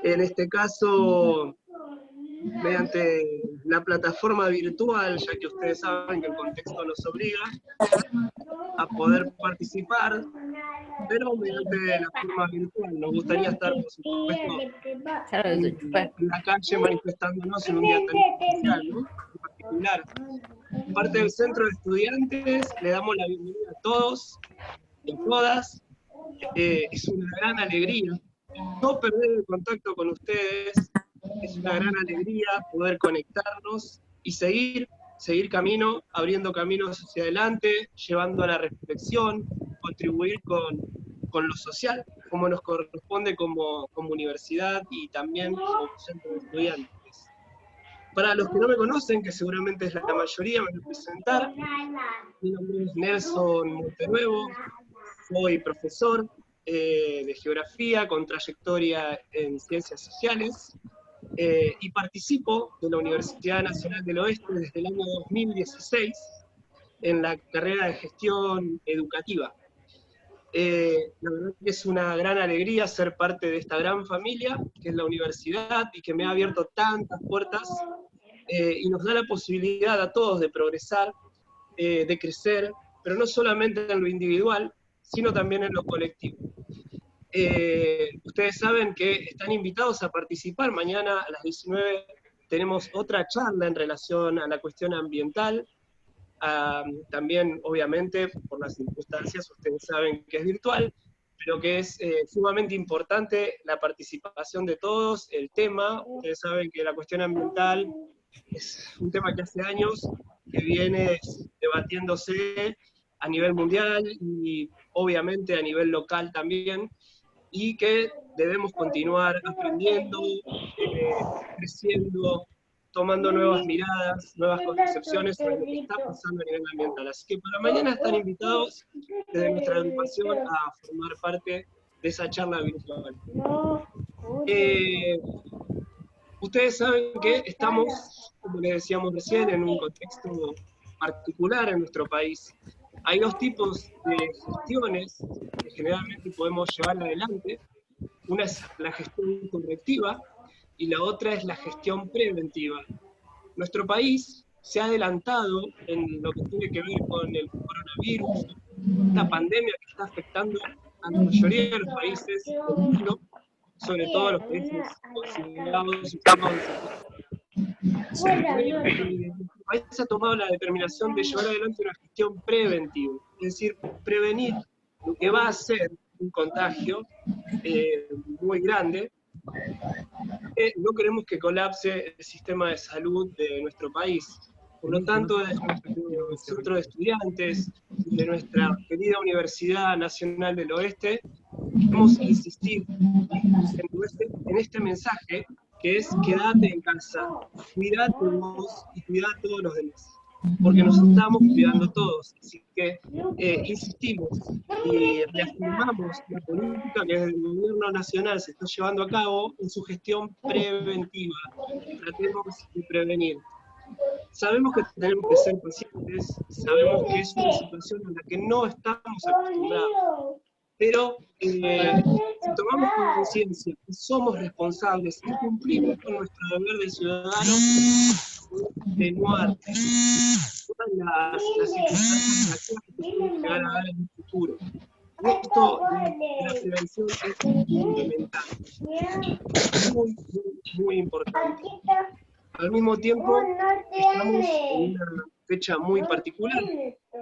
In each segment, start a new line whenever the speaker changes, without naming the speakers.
En este caso, mediante la plataforma virtual, ya que ustedes saben que el contexto nos obliga a poder participar, pero mediante la forma virtual. Nos gustaría estar, por supuesto, en la calle manifestándonos en un día tan especial, ¿no? En particular. Parte del centro de estudiantes, le damos la bienvenida a todos y a todas. Es una gran alegría no perder el contacto con ustedes, es una gran alegría poder conectarnos y seguir camino, abriendo caminos hacia adelante, llevando a la reflexión, contribuir con lo social, como nos corresponde como universidad y también como centro de estudiantes. Para los que no me conocen, que seguramente es la mayoría, me voy a presentar. Mi nombre es Nelson Montenuevo, soy profesor de geografía con trayectoria en ciencias sociales y participo de la Universidad Nacional del Oeste desde el año 2016 en la carrera de gestión educativa. La verdad que es una gran alegría ser parte de esta gran familia que es la universidad y que me ha abierto tantas puertas y nos da la posibilidad a todos de progresar, de crecer, pero no solamente en lo individual, sino también en lo colectivo. Ustedes saben que están invitados a participar. Mañana a las 19 tenemos otra charla en relación a la cuestión ambiental. También, obviamente, por las circunstancias, ustedes saben que es virtual, pero que es sumamente importante la participación de todos, el tema. Ustedes saben que la cuestión ambiental es un tema que hace años que viene debatiéndose a nivel mundial y obviamente a nivel local también, y que debemos continuar aprendiendo, creciendo, tomando nuevas miradas, nuevas concepciones sobre lo que está pasando a nivel ambiental. Así que para mañana están invitados desde nuestra agrupación a formar parte de esa charla virtual. Ustedes saben que estamos, como les decíamos recién, en un contexto particular en nuestro país. Hay dos tipos de gestiones que generalmente podemos llevar adelante. Una es la gestión correctiva y la otra es la gestión preventiva. Nuestro país se ha adelantado en lo que tiene que ver con el coronavirus, esta pandemia que está afectando a la mayoría de los países del mundo, sobre todo a los países considerados sistemas desarrollados. El país ha tomado la determinación de llevar adelante una gestión preventiva, es decir, prevenir lo que va a ser un contagio muy grande. No queremos que colapse el sistema de salud de nuestro país. Por lo tanto, desde nuestro centro de estudiantes, de nuestra querida Universidad Nacional del Oeste, queremos insistir en este mensaje que es quédate en casa, cuidate vos y cuidá a todos los demás, porque nos estamos cuidando todos. Así que insistimos y reafirmamos la política que desde el gobierno nacional se está llevando a cabo en su gestión preventiva. Tratemos de prevenir. Sabemos que tenemos que ser pacientes, sabemos que es una situación en la que no estamos acostumbrados, pero si tomamos conciencia que somos responsables y cumplimos con nuestro deber de ciudadano, atenuar todas las circunstancias negativas que se pueden llegar a dar en el futuro. Esto de la prevención es fundamental, muy importante. Al mismo tiempo, estamos en una fecha muy particular.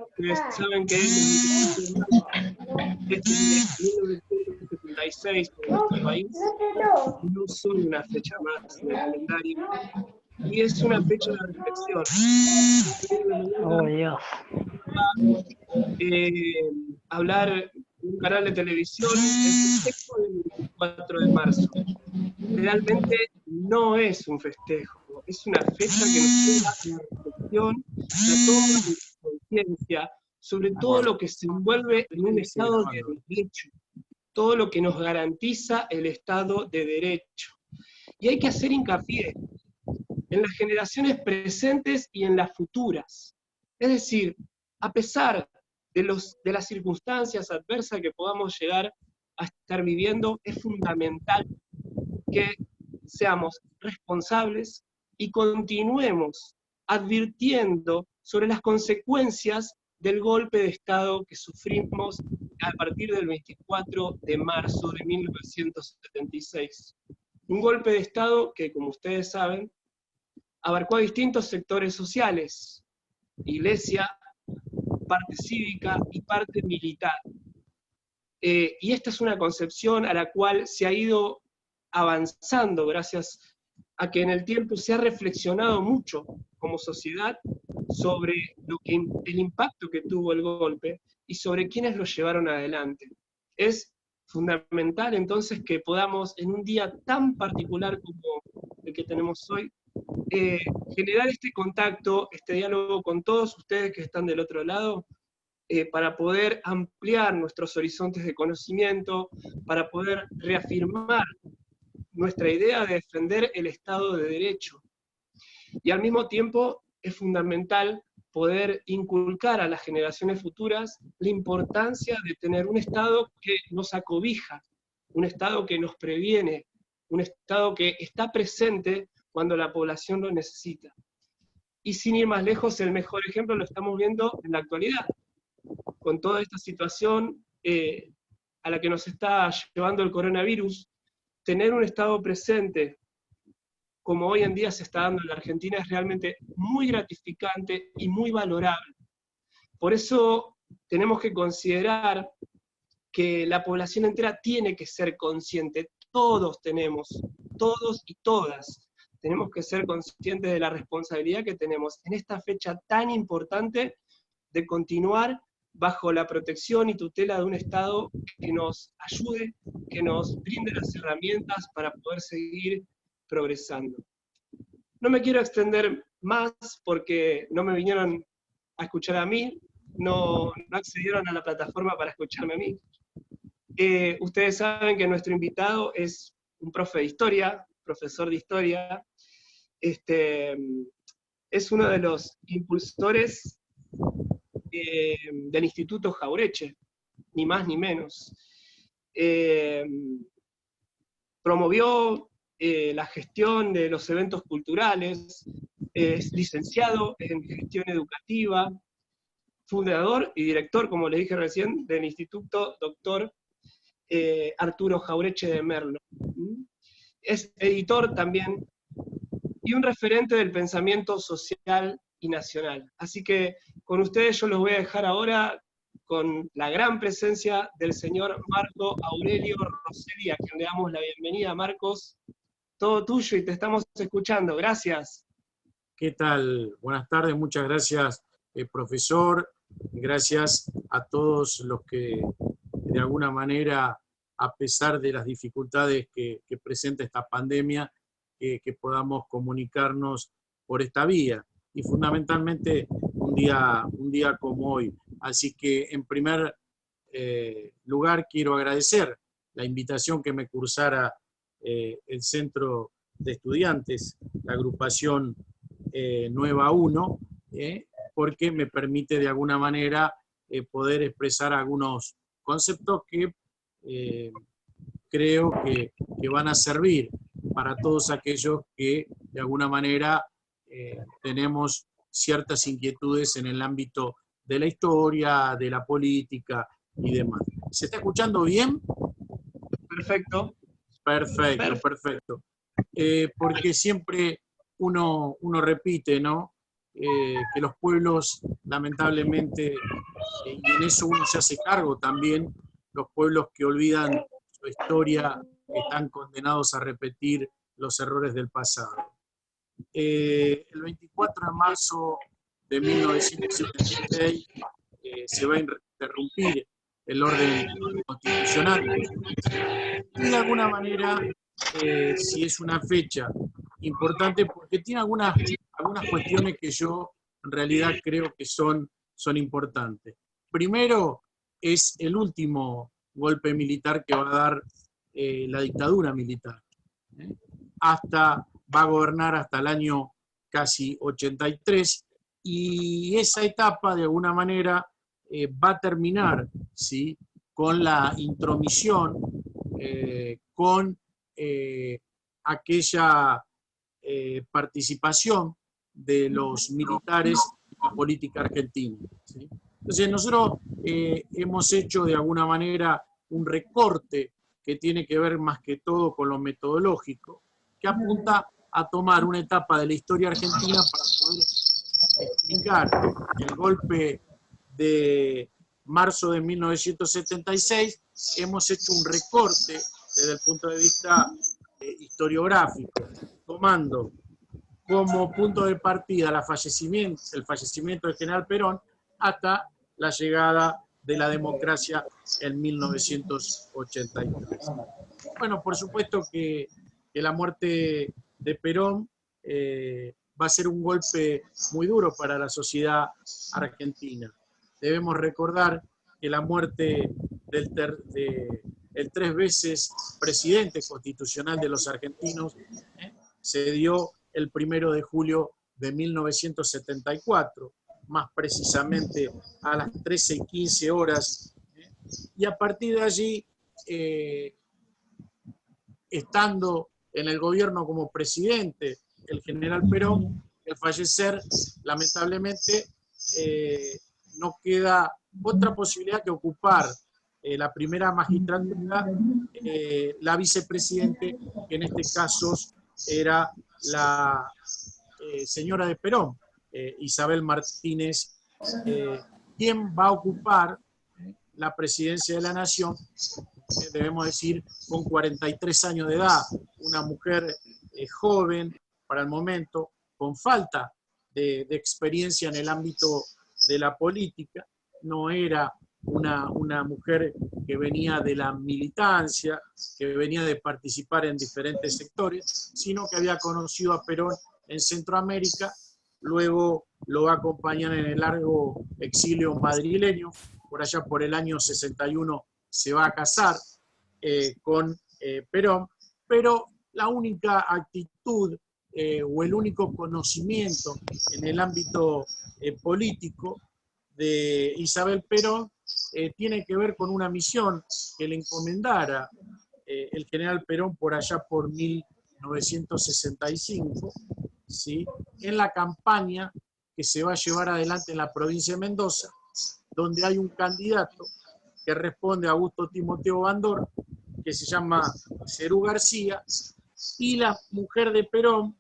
Ustedes saben que es el 1976 por nuestro país, no son una fecha más en el calendario, y es una fecha de reflexión.
Oh, Dios.
Hablar en un canal de televisión el festejo del 24 de marzo. Realmente no es un festejo, es una fecha que nos lleva a la reflexión, a toma de conciencia sobre todo lo que se envuelve en un Estado de derecho, todo lo que nos garantiza el Estado de Derecho. Y hay que hacer hincapié en las generaciones presentes y en las futuras. Es decir, a pesar de las circunstancias adversas que podamos llegar a estar viviendo, es fundamental que seamos responsables y continuemos advirtiendo sobre las consecuencias del golpe de Estado que sufrimos a partir del 24 de marzo de 1976. Un golpe de Estado que, como ustedes saben, abarcó a distintos sectores sociales: iglesia, parte cívica y parte militar. Y esta es una concepción a la cual se ha ido avanzando gracias a que en el tiempo se ha reflexionado mucho como sociedad sobre el impacto que tuvo el golpe y sobre quiénes lo llevaron adelante. Es fundamental entonces que podamos, en un día tan particular como el que tenemos hoy, generar este contacto, este diálogo con todos ustedes que están del otro lado, para poder ampliar nuestros horizontes de conocimiento, para poder reafirmar nuestra idea de defender el Estado de Derecho. Y al mismo tiempo es fundamental poder inculcar a las generaciones futuras la importancia de tener un Estado que nos acobija, un Estado que nos previene, un Estado que está presente cuando la población lo necesita. Y sin ir más lejos, el mejor ejemplo lo estamos viendo en la actualidad, con toda esta situación a la que nos está llevando el coronavirus. Tener un Estado presente, como hoy en día se está dando en la Argentina, es realmente muy gratificante y muy valorable. Por eso tenemos que considerar que la población entera tiene que ser consciente. Todos y todas, tenemos que ser conscientes de la responsabilidad que tenemos en esta fecha tan importante de continuar bajo la protección y tutela de un Estado que nos ayude, que nos brinde las herramientas para poder seguir progresando. No me quiero extender más porque no me vinieron a escuchar a mí, no accedieron a la plataforma para escucharme a mí. Ustedes saben que nuestro invitado es un profe de historia, profesor de historia, es uno de los impulsores del Instituto Jauretche, ni más ni menos. Promovió la gestión de los eventos culturales, es licenciado en gestión educativa, fundador y director, como le dije recién, del Instituto Dr. Arturo Jauretche de Merlo. Es editor también y un referente del pensamiento social y nacional. Así que con ustedes yo los voy a dejar ahora con la gran presencia del señor Marco Aurelio Rosselli, a quien le damos la bienvenida. Marcos, todo tuyo y te estamos escuchando. Gracias.
¿Qué tal? Buenas tardes, muchas gracias, profesor. Gracias a todos los que de alguna manera, a pesar de las dificultades que presenta esta pandemia, que podamos comunicarnos por esta vía. Y fundamentalmente un día como hoy. Así que en primer lugar quiero agradecer la invitación que me cursara el Centro de Estudiantes, la agrupación Nueva 1, porque me permite de alguna manera poder expresar algunos conceptos que creo que van a servir para todos aquellos que de alguna manera tenemos ciertas inquietudes en el ámbito de la historia, de la política y demás. ¿Se está escuchando bien?
Perfecto.
Perfecto. Porque siempre uno repite, ¿no? Que los pueblos, lamentablemente, y en eso uno se hace cargo también, los pueblos que olvidan su historia están condenados a repetir los errores del pasado. El 24 de marzo de 1976 se va a interrumpir el orden constitucional y de alguna manera sí es una fecha importante porque tiene algunas cuestiones que yo en realidad creo que son importantes. Primero, es el último golpe militar que va a dar la dictadura militar. Va a gobernar hasta el año casi 83, y esa etapa de alguna manera va a terminar, ¿sí?, con la intromisión, con aquella participación de los militares en la política argentina, ¿sí? Entonces nosotros hemos hecho de alguna manera un recorte que tiene que ver más que todo con lo metodológico, que apunta a tomar una etapa de la historia argentina para poder explicar el golpe de marzo de 1976. Hemos hecho un recorte desde el punto de vista historiográfico, tomando como punto de partida el fallecimiento del general Perón hasta la llegada de la democracia en 1983. Bueno, por supuesto que la muerte de Perón va a ser un golpe muy duro para la sociedad argentina. Debemos recordar que la muerte del 3 veces presidente constitucional de los argentinos se dio el 1 de julio de 1974, más precisamente a las 13:15 horas, y a partir de allí, estando en el gobierno como presidente el general Perón, al fallecer, lamentablemente, no queda otra posibilidad que ocupar la primera magistratura, la vicepresidente, que en este caso era la señora de Perón, Isabel Martínez, quien va a ocupar la presidencia de la Nación, debemos decir, con 43 años de edad, una mujer joven para el momento, con falta de experiencia en el ámbito de la política. No era una mujer que venía de la militancia, que venía de participar en diferentes sectores, sino que había conocido a Perón en Centroamérica, luego lo va a acompañar en el largo exilio madrileño, por allá por el año 61 se va a casar con Perón, pero la única actitud o el único conocimiento en el ámbito político de Isabel Perón tiene que ver con una misión que le encomendara el general Perón por allá por 1965, ¿sí? En la campaña que se va a llevar adelante en la provincia de Mendoza, donde hay un candidato que responde a Augusto Timoteo Bandor, que se llama Cerú García, y la mujer de Perón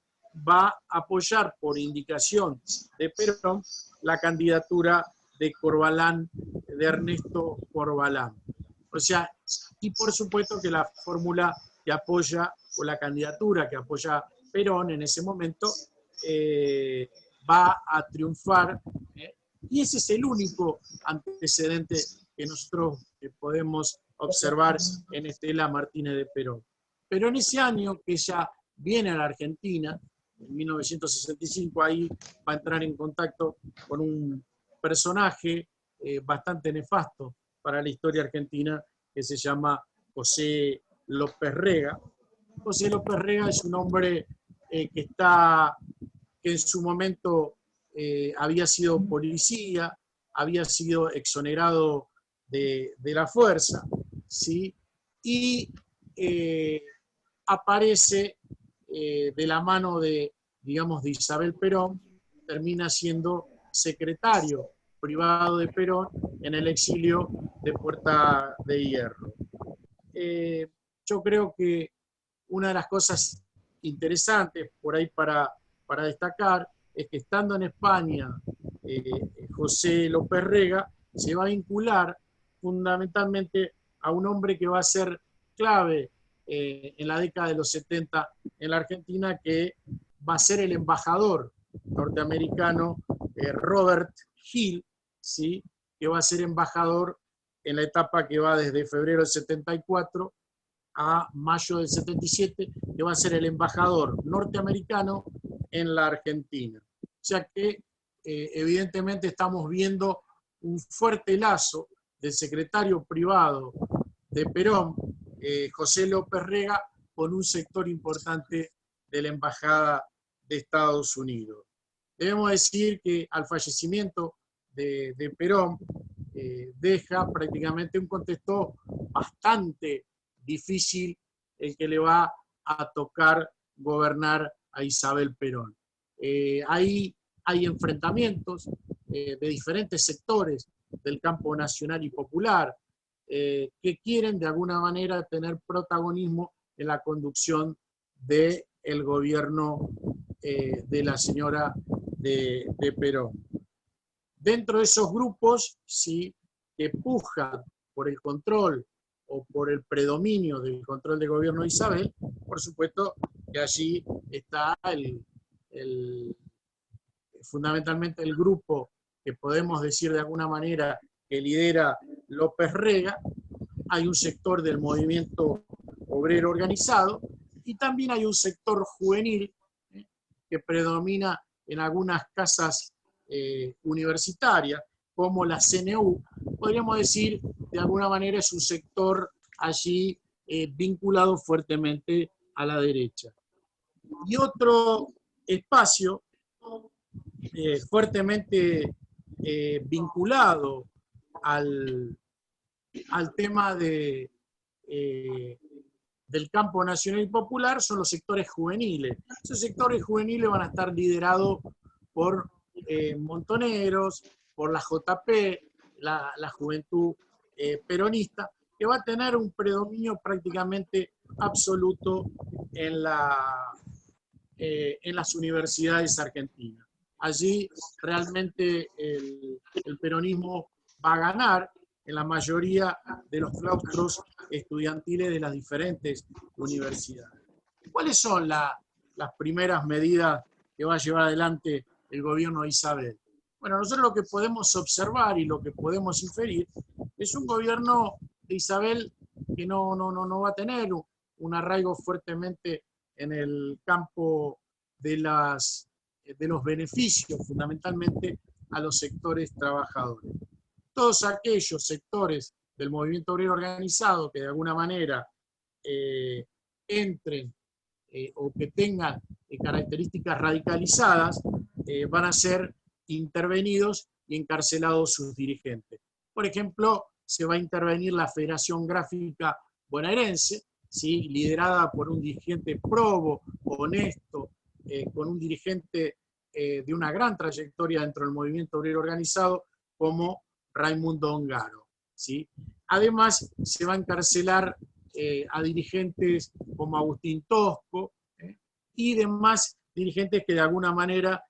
va a apoyar por indicación de Perón la candidatura de Corbalán, de Ernesto Corbalán. O sea, y por supuesto que la fórmula que apoya, o la candidatura que apoya Perón en ese momento, va a triunfar, y ese es el único antecedente que nosotros podemos observar en Estela Martínez de Perón. Pero en ese año que ella viene a la Argentina, en 1965, ahí va a entrar en contacto con un personaje bastante nefasto para la historia argentina, que se llama José López Rega. José López Rega es un hombre que en su momento había sido policía, había sido exonerado de la fuerza, ¿sí? Y aparece de la mano de, digamos, de Isabel Perón, termina siendo secretario privado de Perón en el exilio de Puerta de Hierro. Yo creo que una de las cosas interesantes por ahí para destacar es que estando en España, José López Rega se va a vincular fundamentalmente a un hombre que va a ser clave en la década de los 70 en la Argentina, que va a ser el embajador norteamericano Robert Hill, ¿sí? Que va a ser embajador en la etapa que va desde febrero del 74 a mayo del 77, que va a ser el embajador norteamericano en la Argentina. O sea que evidentemente estamos viendo un fuerte lazo del secretario privado de Perón, José López Rega, con un sector importante de la Embajada de Estados Unidos. Debemos decir que al fallecimiento de Perón deja prácticamente un contexto bastante difícil el que le va a tocar gobernar a Isabel Perón. Ahí hay enfrentamientos de diferentes sectores del campo nacional y popular que quieren de alguna manera tener protagonismo en la conducción del gobierno de la señora de Perón. Dentro de esos grupos, sí, que pujan por el control o por el predominio del control del gobierno de Isabel, por supuesto que allí está fundamentalmente el grupo que podemos decir de alguna manera que lidera López Rega. Hay un sector del movimiento obrero organizado y también hay un sector juvenil que predomina en algunas casas universitarias, como la CNU. Podríamos decir, de alguna manera, es un sector allí vinculado fuertemente a la derecha. Y otro espacio fuertemente vinculado al tema del campo nacional y popular son los sectores juveniles. Esos sectores juveniles van a estar liderados por montoneros, por la JP, la juventud peronista, que va a tener un predominio prácticamente absoluto en las universidades argentinas. Allí realmente el peronismo va a ganar en la mayoría de los claustros estudiantiles de las diferentes universidades. ¿Cuáles son las primeras medidas que va a llevar adelante el gobierno de Isabel? Bueno, nosotros lo que podemos observar y lo que podemos inferir es un gobierno de Isabel que no va a tener un arraigo fuertemente en el campo de los beneficios, fundamentalmente a los sectores trabajadores. Todos aquellos sectores del movimiento obrero organizado que de alguna manera entren o que tengan características radicalizadas van a ser intervenidos y encarcelados sus dirigentes. Por ejemplo, se va a intervenir la Federación Gráfica Bonaerense, ¿sí?, liderada por un dirigente probo, honesto, con un dirigente de una gran trayectoria dentro del movimiento obrero organizado como Raimundo Ongaro, ¿sí? Además, se va a encarcelar a dirigentes como Agustín Tosco y demás dirigentes que de alguna manera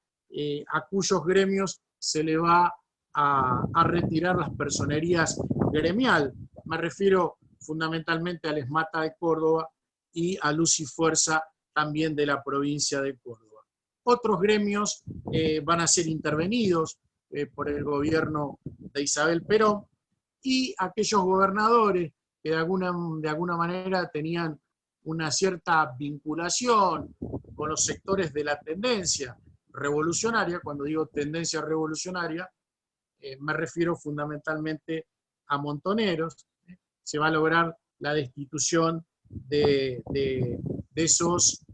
a cuyos gremios se le va a retirar las personerías gremial. Me refiero fundamentalmente al ESMATA de Córdoba y a Luz y Fuerza también de la provincia de Córdoba. Otros gremios van a ser intervenidos por el gobierno de Isabel Perón y aquellos gobernadores que de alguna manera tenían una cierta vinculación con los sectores de la tendencia revolucionaria. Cuando digo tendencia revolucionaria, me refiero fundamentalmente a montoneros. Se va a lograr la destitución de esos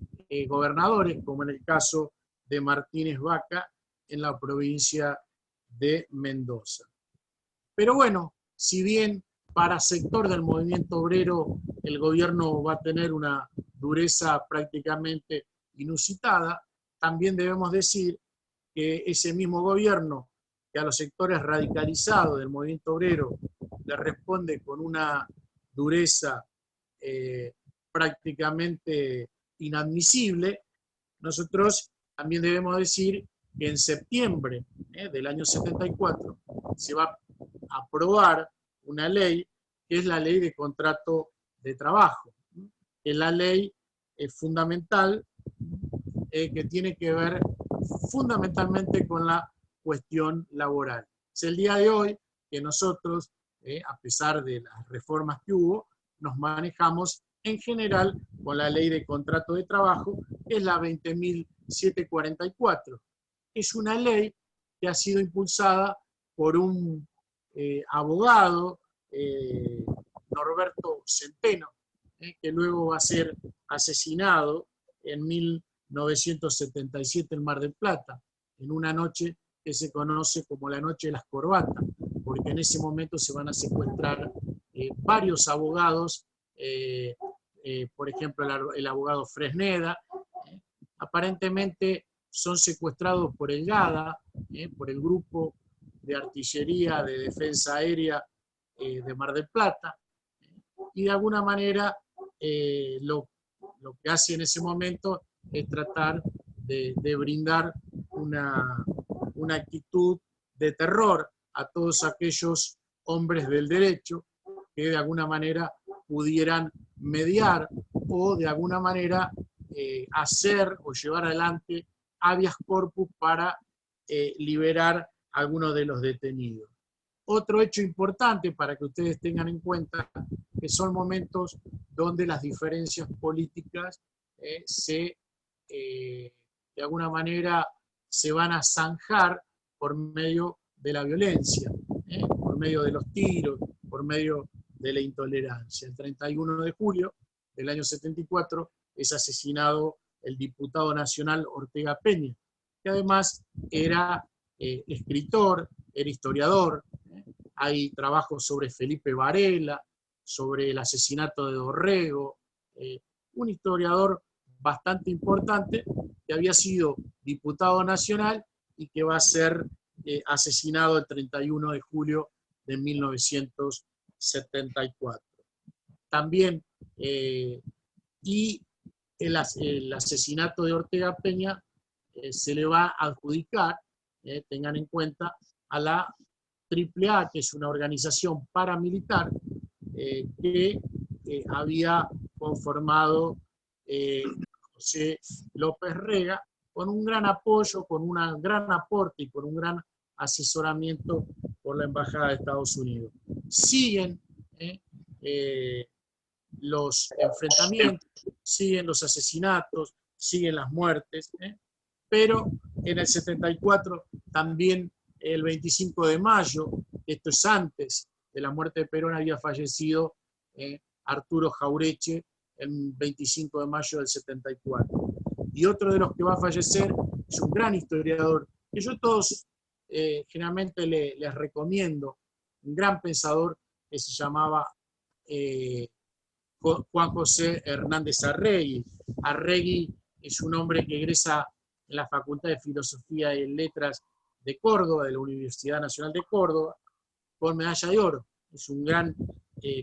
gobernadores, como en el caso de Martínez Vaca en la provincia de Mendoza. Pero bueno, si bien para sector del movimiento obrero el gobierno va a tener una dureza prácticamente inusitada, también debemos decir que ese mismo gobierno que a los sectores radicalizados del movimiento obrero le responde con una dureza prácticamente inadmisible, nosotros también debemos decir que en septiembre del año 74 se va a aprobar una ley que es la ley de contrato de trabajo, que es la ley fundamental que tiene que ver fundamentalmente con la cuestión laboral. Es el día de hoy que nosotros, a pesar de las reformas que hubo, nos manejamos en general con la ley de contrato de trabajo, que es la 20.744. Es una ley que ha sido impulsada por un abogado, Norberto Centeno, que luego va a ser asesinado en 1977 en Mar del Plata, en una noche que se conoce como la noche de las corbatas, porque en ese momento se van a secuestrar varios abogados, por ejemplo el abogado Fresneda, aparentemente son secuestrados por el GADA, por el Grupo de Artillería de Defensa Aérea de Mar del Plata, y de alguna manera lo que hace en ese momento es tratar de brindar una actitud de terror a todos aquellos hombres del derecho que de alguna manera pudieran mediar o de alguna manera hacer o llevar adelante habeas corpus para liberar a algunos de los detenidos. Otro hecho importante para que ustedes tengan en cuenta que son momentos donde las diferencias políticas de alguna manera se van a zanjar por medio de la violencia, por medio de los tiros, por medio de la intolerancia. El 31 de julio del año 74 es asesinado el diputado nacional Ortega Peña, que además era escritor, era historiador. Hay trabajos sobre Felipe Varela, sobre el asesinato de Dorrego, un historiador bastante importante que había sido diputado nacional y que va a ser asesinado el 31 de julio de 1974. También, y el asesinato de Ortega Peña se le va a adjudicar, tengan en cuenta, a la AAA, que es una organización paramilitar que había conformado José López Rega, con un gran apoyo, con un gran aporte y con un gran asesoramiento por la Embajada de Estados Unidos. Siguen los enfrentamientos, siguen los asesinatos, siguen las muertes, pero en el 74 también el 25 de mayo, esto es antes de la muerte de Perón, había fallecido Arturo Jaureche el 25 de mayo del 74. Y otro de los que va a fallecer es un gran historiador, que yo a todos generalmente les recomiendo, un gran pensador que se llamaba Juan José Hernández Arregui. Arregui es un hombre que egresa en la Facultad de Filosofía y Letras de Córdoba, de la Universidad Nacional de Córdoba, con medalla de oro. Es un gran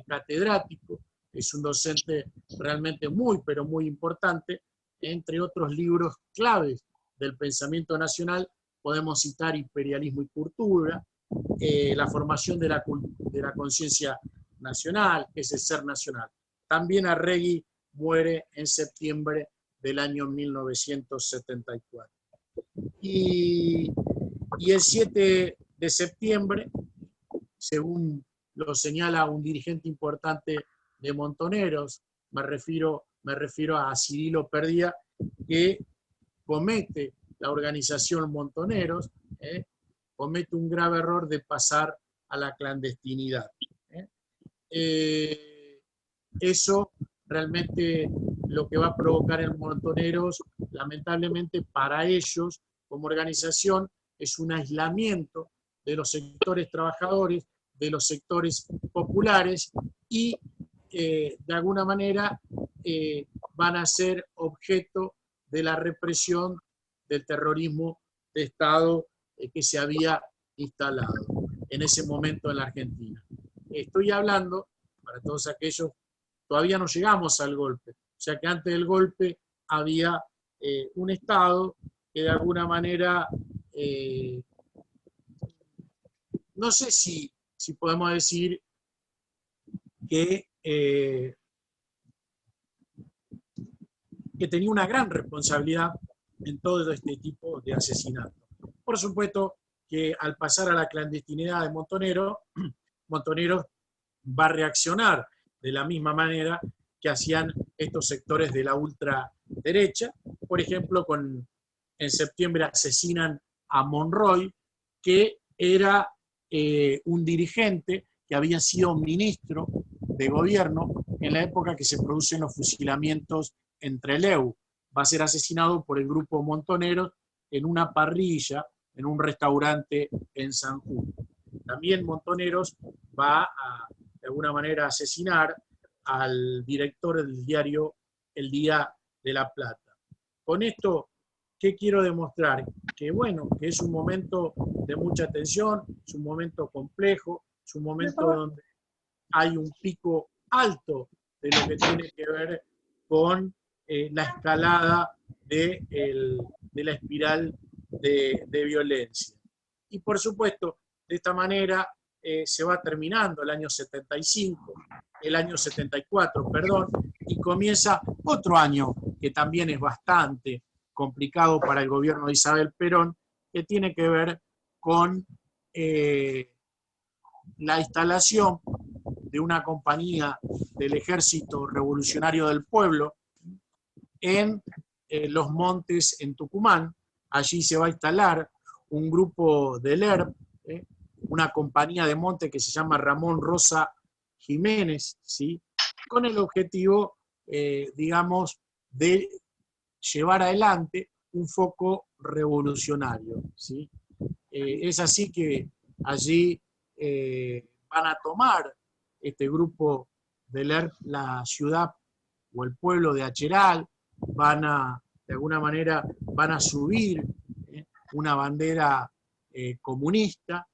catedrático, es un docente realmente muy, pero muy importante. Entre otros libros claves del pensamiento nacional, podemos citar Imperialismo y Cultura, la formación de la conciencia nacional, que es el ser nacional. También Arregui muere en septiembre del año 1974. Y el 7 de septiembre, según lo señala un dirigente importante de Montoneros, me refiero a Cirilo Perdía, que comete la organización Montoneros, comete un grave error de pasar a la clandestinidad. Eso realmente lo que va a provocar en Montoneros, lamentablemente para ellos, como organización, es un aislamiento de los sectores trabajadores, de los sectores populares, y de alguna manera van a ser objeto de la represión del terrorismo de Estado que se había instalado en ese momento en la Argentina. Estoy hablando, para todos aquellos, todavía no llegamos al golpe, o sea que antes del golpe había un Estado que de alguna manera, no sé si podemos decir que tenía una gran responsabilidad en todo este tipo de asesinatos. Por supuesto que al pasar a la clandestinidad de Montoneros va a reaccionar de la misma manera que hacían estos sectores de la ultraderecha. Por ejemplo, en septiembre asesinan a Monroy, que era un dirigente que había sido ministro de gobierno en la época que se producen los fusilamientos en Trelew. Va a ser asesinado por el grupo Montoneros en una parrilla, en un restaurante en San Juan. También Montoneros va a, de alguna manera, asesinar al director del diario El Día de La Plata. Con esto ¿qué quiero demostrar? Que bueno, que es un momento de mucha tensión, es un momento complejo, es un momento donde hay un pico alto de lo que tiene que ver con la escalada de la espiral de violencia. Y por supuesto, de esta manera se va terminando el año 75, el año 74, perdón, y comienza otro año que también es bastante complicado para el gobierno de Isabel Perón, que tiene que ver con la instalación de una compañía del Ejército Revolucionario del Pueblo en los montes en Tucumán. Allí se va a instalar un grupo del ERP, una compañía de monte que se llama Ramón Rosa Jiménez, ¿sí? Con el objetivo, digamos, de llevar adelante un foco revolucionario, ¿sí? Es así que allí van a tomar este grupo del ERP la ciudad o el pueblo de Acheral, de alguna manera, van a subir una bandera comunista,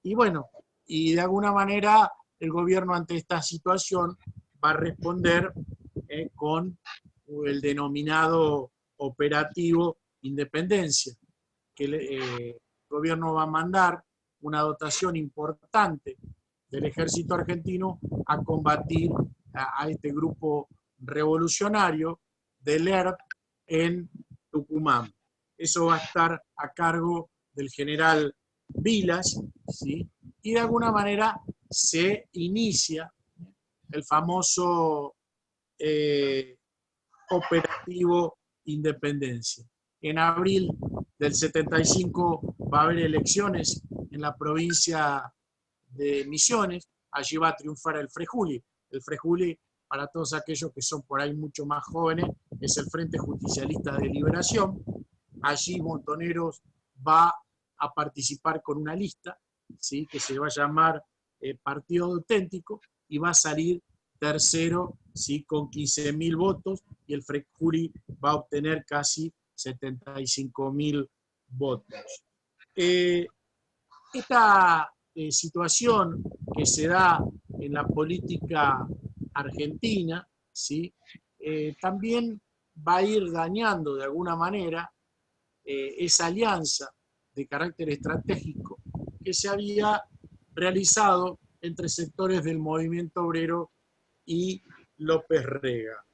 y bueno, y de alguna manera el gobierno ante esta situación va a responder con el denominado operativo Independencia, que el gobierno va a mandar una dotación importante del ejército argentino a combatir a este grupo revolucionario del ERP en Tucumán. Eso va a estar a cargo del general Vilas, ¿sí? Y de alguna manera se inicia el famoso operativo Independencia. En abril del 75 va a haber elecciones en la provincia de Misiones, allí va a triunfar el Frejuli. El Frejuli, para todos aquellos que son por ahí mucho más jóvenes, es el Frente Justicialista de Liberación. Allí Montoneros va a participar con una lista, ¿sí? Que se va a llamar Partido Auténtico, y va a salir tercero, ¿sí? Con 15.000 votos, y el Frejuli va a obtener casi 75.000 votos. Esta situación que se da en la política argentina, ¿sí? También va a ir dañando de alguna manera esa alianza de carácter estratégico que se había realizado entre sectores del movimiento obrero y López Rega.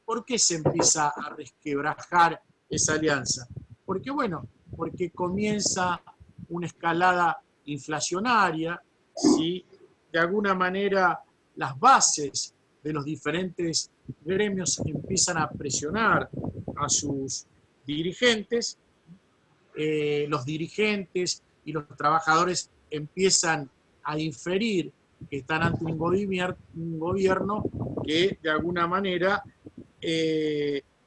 ¿Por qué se empieza a resquebrajar esa alianza? Porque, bueno, porque comienza una escalada inflacionaria, ¿sí? De alguna manera las bases de los diferentes gremios empiezan a presionar a sus dirigentes, los dirigentes y los trabajadores empiezan a inferir que están ante un gobierno que de alguna manera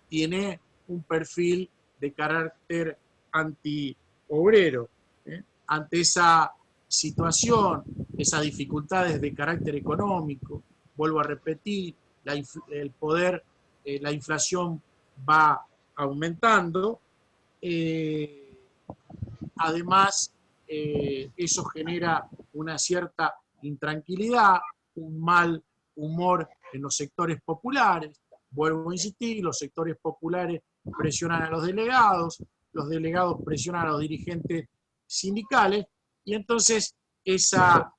tiene un perfil de carácter antiobrero. Ante esa situación, esas dificultades de carácter económico, vuelvo a repetir, el poder, la inflación va aumentando. Además, eso genera una cierta intranquilidad, un mal humor en los sectores populares. Vuelvo a insistir, los sectores populares presionan a los delegados presionan a los dirigentes sindicales, y entonces esa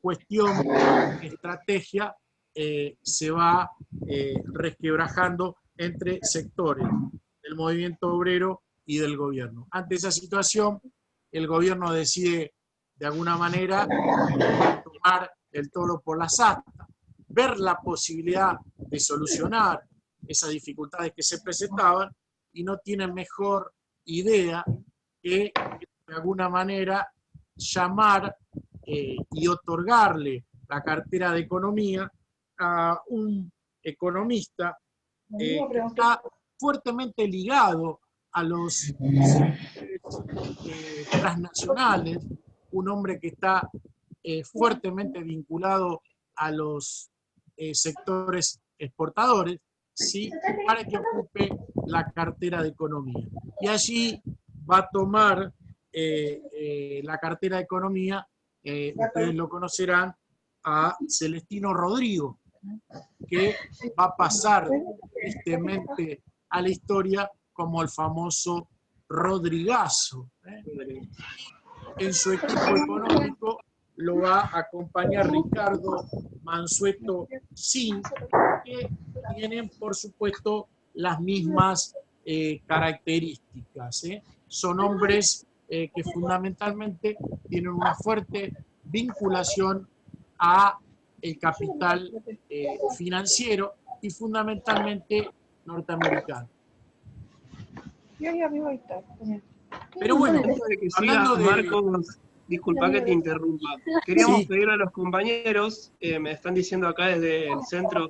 cuestión de estrategia se va resquebrajando entre sectores del movimiento obrero y del gobierno. Ante esa situación, el gobierno decide de alguna manera tomar el toro por las astas, ver la posibilidad de solucionar esas dificultades que se presentaban, y no tiene mejor idea que de alguna manera llamar y otorgarle la cartera de economía a un economista que está fuertemente ligado a los transnacionales, un hombre que está fuertemente vinculado a los sectores exportadores, ¿sí? Para que ocupe la cartera de Economía. Y allí va a tomar la cartera de Economía, ustedes lo conocerán, a Celestino Rodrigo, que va a pasar tristemente a la historia como el famoso Rodrigazo. En su equipo económico lo va a acompañar Ricardo Mansueto Sin, que tienen, por supuesto, las mismas características. Son hombres que fundamentalmente tienen una fuerte vinculación a el capital financiero y fundamentalmente norteamericano. Pero bueno,
Antes de que
hablando
sigas,
de...
Marcos, disculpa que te interrumpa. Queríamos
Sí.
pedirle a los compañeros, me están diciendo acá desde el centro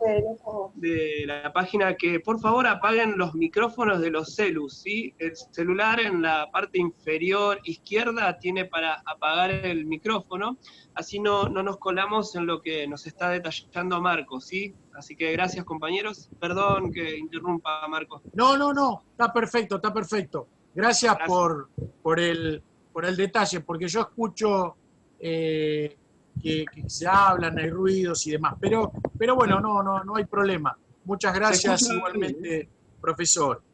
de la página, que por favor apaguen los micrófonos de los celus, ¿sí? El celular en la parte inferior izquierda tiene para apagar el micrófono, así no nos colamos en lo que nos está detallando Marcos, ¿sí? Así que gracias, compañeros. Perdón que interrumpa, Marcos.
No, está perfecto, está perfecto. Gracias. Por el detalle, porque yo escucho que se hablan, hay ruidos y demás, pero bueno, no hay problema. Muchas gracias igualmente, profesor.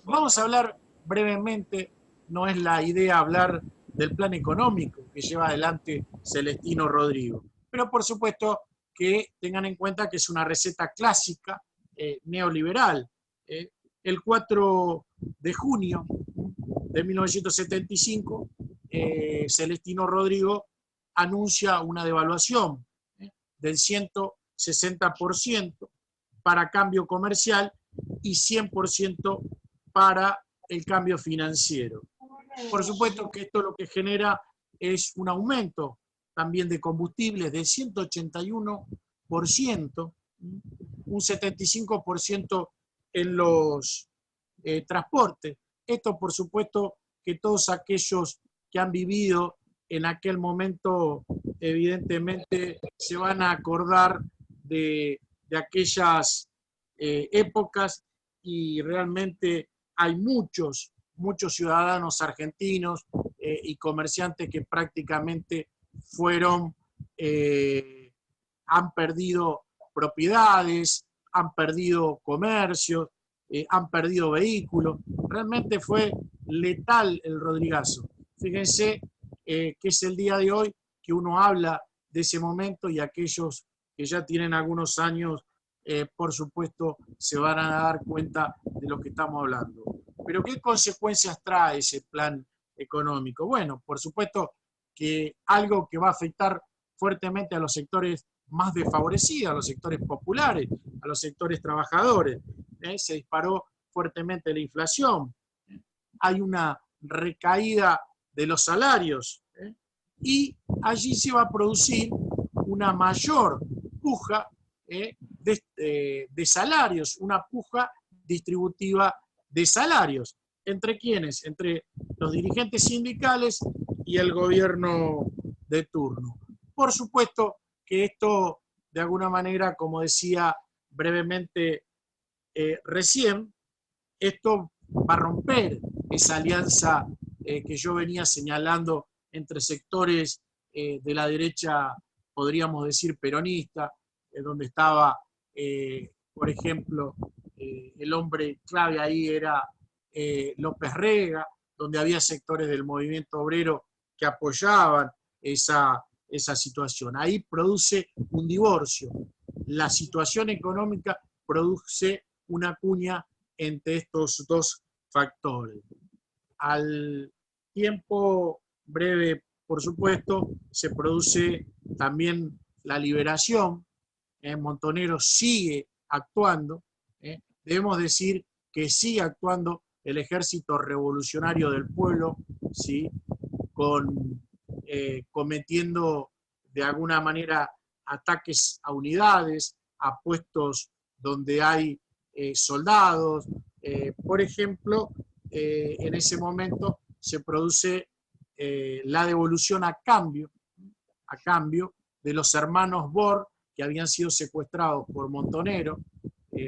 Vamos a hablar brevemente, no es la idea hablar del plan económico que lleva adelante Celestino Rodrigo, pero por supuesto que tengan en cuenta que es una receta clásica neoliberal. El 4 de junio de 1975, Celestino Rodrigo anuncia una devaluación del 160% para cambio comercial y 100% para el cambio financiero. Por supuesto que esto lo que genera es un aumento también de combustibles del 181%, un 75% en los transportes. Esto, por supuesto, que todos aquellos que han vivido en aquel momento, evidentemente, se van a acordar de aquellas épocas, y realmente hay muchos ciudadanos argentinos y comerciantes que prácticamente han perdido propiedades, han perdido comercios, han perdido vehículos. Realmente fue letal el Rodrigazo. Fíjense que es el día de hoy que uno habla de ese momento, y aquellos que ya tienen algunos años, por supuesto, se van a dar cuenta de lo que estamos hablando. Pero ¿qué consecuencias trae ese plan económico? Bueno, por supuesto que algo que va a afectar fuertemente a los sectores más desfavorecidos, a los sectores populares, a los sectores trabajadores. Se disparó fuertemente la inflación, hay una recaída de los salarios, y allí se va a producir una mayor puja de salarios, una puja distributiva de salarios. ¿Entre quiénes? Entre los dirigentes sindicales y el gobierno de turno. Por supuesto que esto, de alguna manera, como decía brevemente recién, esto va a romper esa alianza que yo venía señalando entre sectores de la derecha, podríamos decir peronista, donde estaba, por ejemplo, el hombre clave ahí era López Rega, donde había sectores del movimiento obrero que apoyaban esa situación. Ahí produce un divorcio. La situación económica produce una cuña entre estos dos factores. Al tiempo breve, por supuesto, se produce también la liberación. Montonero sigue actuando. Debemos decir que sigue actuando el Ejército Revolucionario del Pueblo, ¿sí? Cometiendo de alguna manera ataques a unidades, a puestos donde hay soldados. Por ejemplo, en ese momento se produce la devolución a cambio de los hermanos Bor, que habían sido secuestrados por Montonero.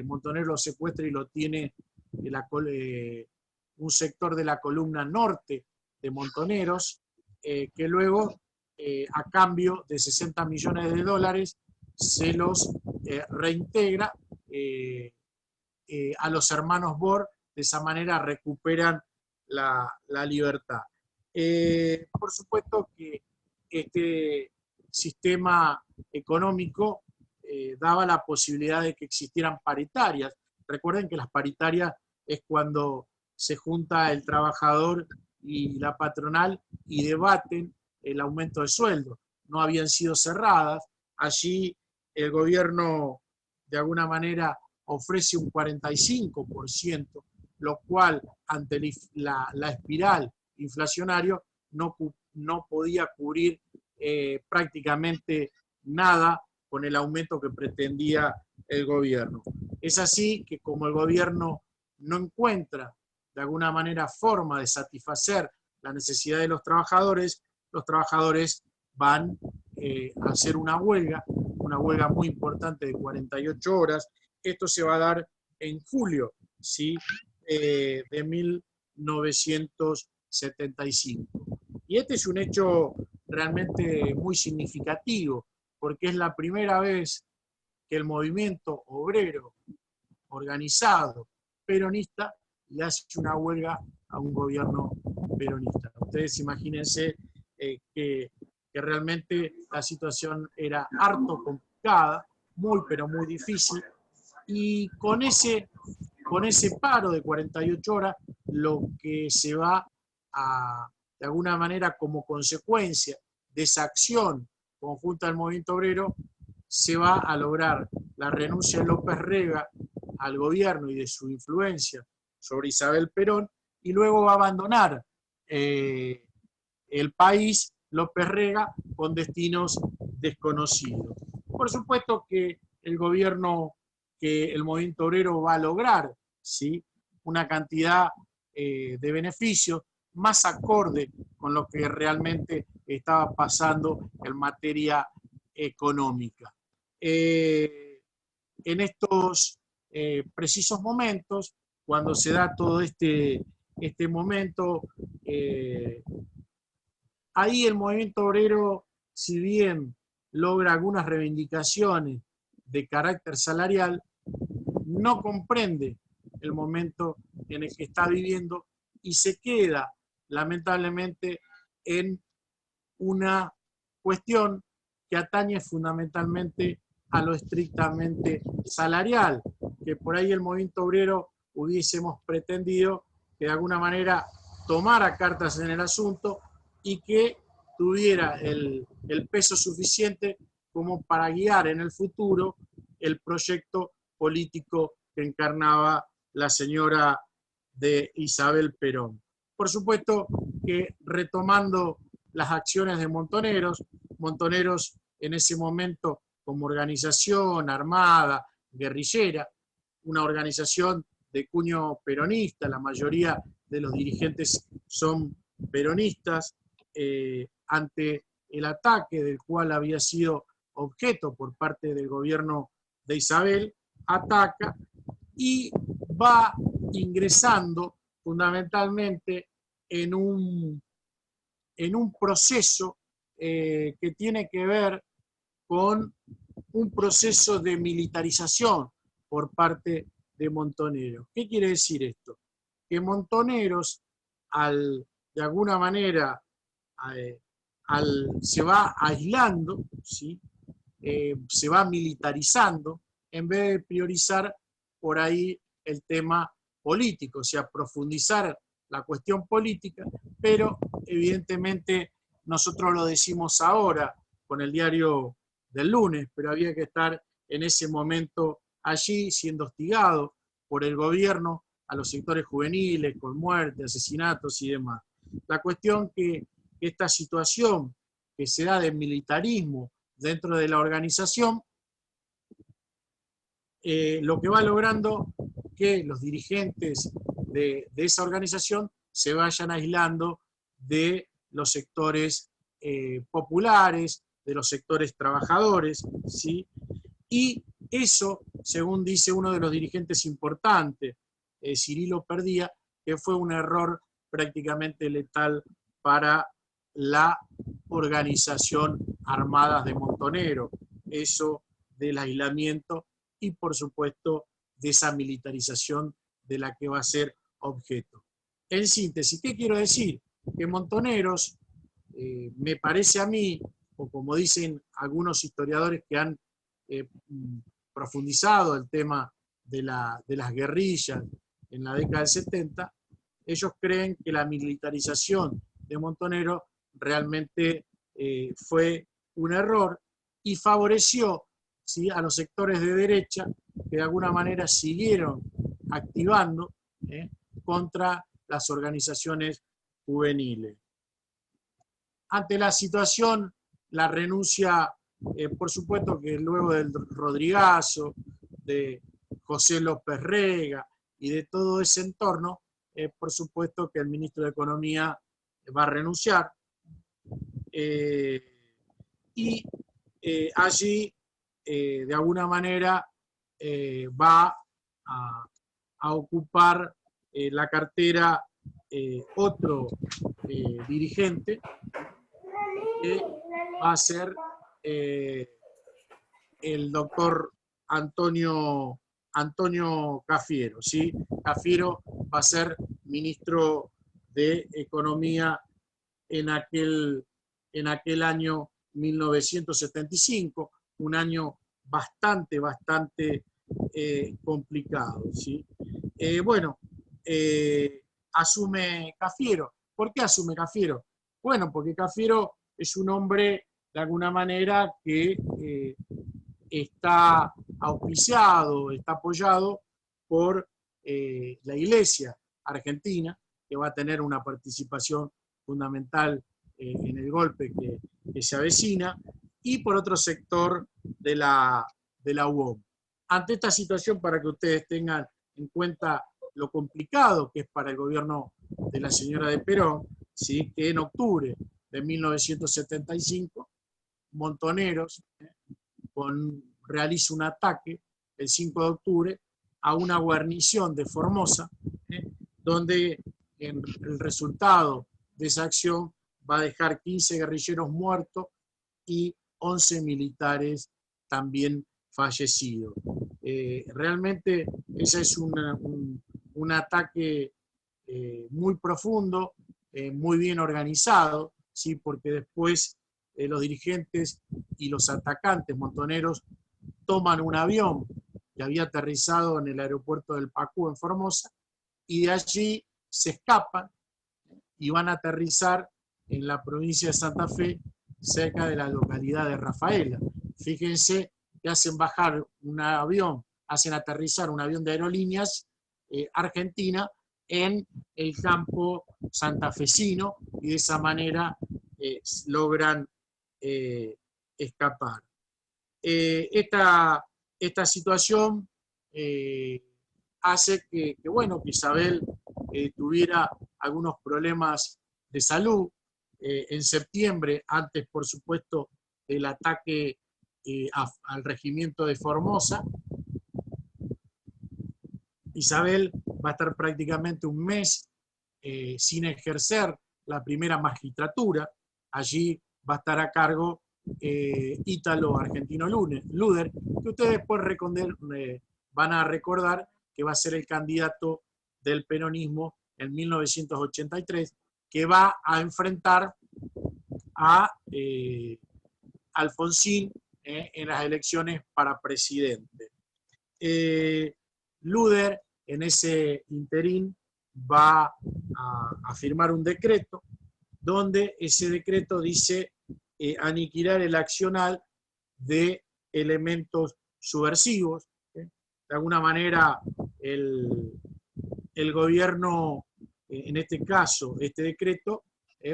Montoneros lo secuestra y lo tiene un sector de la columna norte de Montoneros, que luego, a cambio de 60 millones de dólares, se los reintegra a los hermanos Bor. De esa manera recuperan la libertad. Por supuesto que este sistema económico daba la posibilidad de que existieran paritarias. Recuerden que las paritarias es cuando se junta el trabajador y la patronal y debaten el aumento de sueldo. No habían sido cerradas. Allí el gobierno, de alguna manera, ofrece un 45%, lo cual, ante la espiral inflacionaria, no podía cubrir prácticamente nada con el aumento que pretendía el gobierno. Es así que, como el gobierno no encuentra de alguna manera forma de satisfacer la necesidad de los trabajadores van a hacer una huelga muy importante de 48 horas. Esto se va a dar en julio, ¿sí? De 1975. Y este es un hecho realmente muy significativo, porque es la primera vez que el movimiento obrero organizado peronista le hace una huelga a un gobierno peronista. Ustedes imagínense que realmente la situación era harto complicada, muy pero muy difícil, y con ese paro de 48 horas, lo que se va a, de alguna manera, como consecuencia de esa acción conjunta del movimiento obrero, se va a lograr la renuncia de López Rega al gobierno y de su influencia sobre Isabel Perón, y luego va a abandonar el país López Rega con destinos desconocidos. Por supuesto que el gobierno, que el movimiento obrero va a lograr, ¿sí?, una cantidad de beneficios más acorde con lo que realmente estaba pasando en materia económica. En estos precisos momentos, cuando se da todo este momento, ahí el movimiento obrero, si bien logra algunas reivindicaciones de carácter salarial, no comprende el momento en el que está viviendo y se queda, lamentablemente, en una cuestión que atañe fundamentalmente a lo estrictamente salarial, que por ahí el movimiento obrero hubiésemos pretendido que de alguna manera tomara cartas en el asunto y que tuviera el peso suficiente como para guiar en el futuro el proyecto político que encarnaba la señora de Isabel Perón. Por supuesto que, retomando las acciones de Montoneros en ese momento como organización armada, guerrillera, una organización de cuño peronista, la mayoría de los dirigentes son peronistas, ante el ataque del cual había sido objeto por parte del gobierno de Isabel, ataca y va ingresando fundamentalmente en un proceso que tiene que ver con un proceso de militarización por parte de Montoneros. ¿Qué quiere decir esto? Que Montoneros, de alguna manera, se va aislando, ¿sí?, se va militarizando, en vez de priorizar por ahí el tema político, o sea, profundizar la cuestión política, pero evidentemente nosotros lo decimos ahora con el diario del lunes, pero había que estar en ese momento allí siendo hostigado por el gobierno a los sectores juveniles con muerte, asesinatos y demás. La cuestión que esta situación que se da de militarismo dentro de la organización, lo que va logrando que los dirigentes de esa organización se vayan aislando de los sectores populares, de los sectores trabajadores, ¿sí? Y Eso, según dice uno de los dirigentes importantes, Cirilo Perdía, que fue un error prácticamente letal para la organización Armadas de Montoneros, eso del aislamiento y, por supuesto, de esa militarización de la que va a ser objeto. En síntesis, ¿qué quiero decir? Que Montoneros, me parece a mí, o como dicen algunos historiadores que han profundizado el tema de las guerrillas en la década del 70, ellos creen que la militarización de Montoneros realmente fue un error y favoreció, ¿sí?, a los sectores de derecha que de alguna manera siguieron activando contra las organizaciones juveniles. Ante la situación, la renuncia, por supuesto que luego del Rodrigazo, de José López Rega y de todo ese entorno, por supuesto que el ministro de Economía va a renunciar. Y allí, de alguna manera, va a ocupar la cartera otro dirigente, que va a ser el doctor Antonio Cafiero, ¿sí? Cafiero va a ser ministro de Economía en aquel año 1975, un año bastante complicado, ¿sí? Bueno, asume Cafiero. ¿Por qué asume Cafiero? Bueno, porque Cafiero es un hombre, de alguna manera, que está auspiciado, está apoyado por la Iglesia argentina, que va a tener una participación fundamental en el golpe que se avecina, y por otro sector de la UOM. Ante esta situación, para que ustedes tengan en cuenta lo complicado que es para el gobierno de la señora de Perón, ¿sí?, que en octubre de 1975, Montoneros realiza un ataque el 5 de octubre a una guarnición de Formosa, donde el resultado de esa acción va a dejar 15 guerrilleros muertos y 11 militares también fallecidos. Realmente ese es un ataque muy profundo, muy bien organizado, ¿sí?, porque después los dirigentes y los atacantes montoneros toman un avión que había aterrizado en el aeropuerto del Pacú en Formosa, y de allí se escapan y van a aterrizar en la provincia de Santa Fe, cerca de la localidad de Rafaela. Fíjense que hacen aterrizar un avión de aerolíneas argentina en el campo santafesino, y de esa manera logran escapar. Esta situación hace que Isabel tuviera algunos problemas de salud. En septiembre, antes por supuesto del ataque al regimiento de Formosa, Isabel va a estar prácticamente un mes sin ejercer la primera magistratura. Allí va a estar a cargo Ítalo Argentino Luder, que ustedes después van a recordar que va a ser el candidato del peronismo en 1983, que va a enfrentar a Alfonsín en las elecciones para presidente. Luder, en ese interín, va a firmar un decreto, donde ese decreto dice aniquilar el accionar de elementos subversivos. De alguna manera, el gobierno, en este caso, este decreto,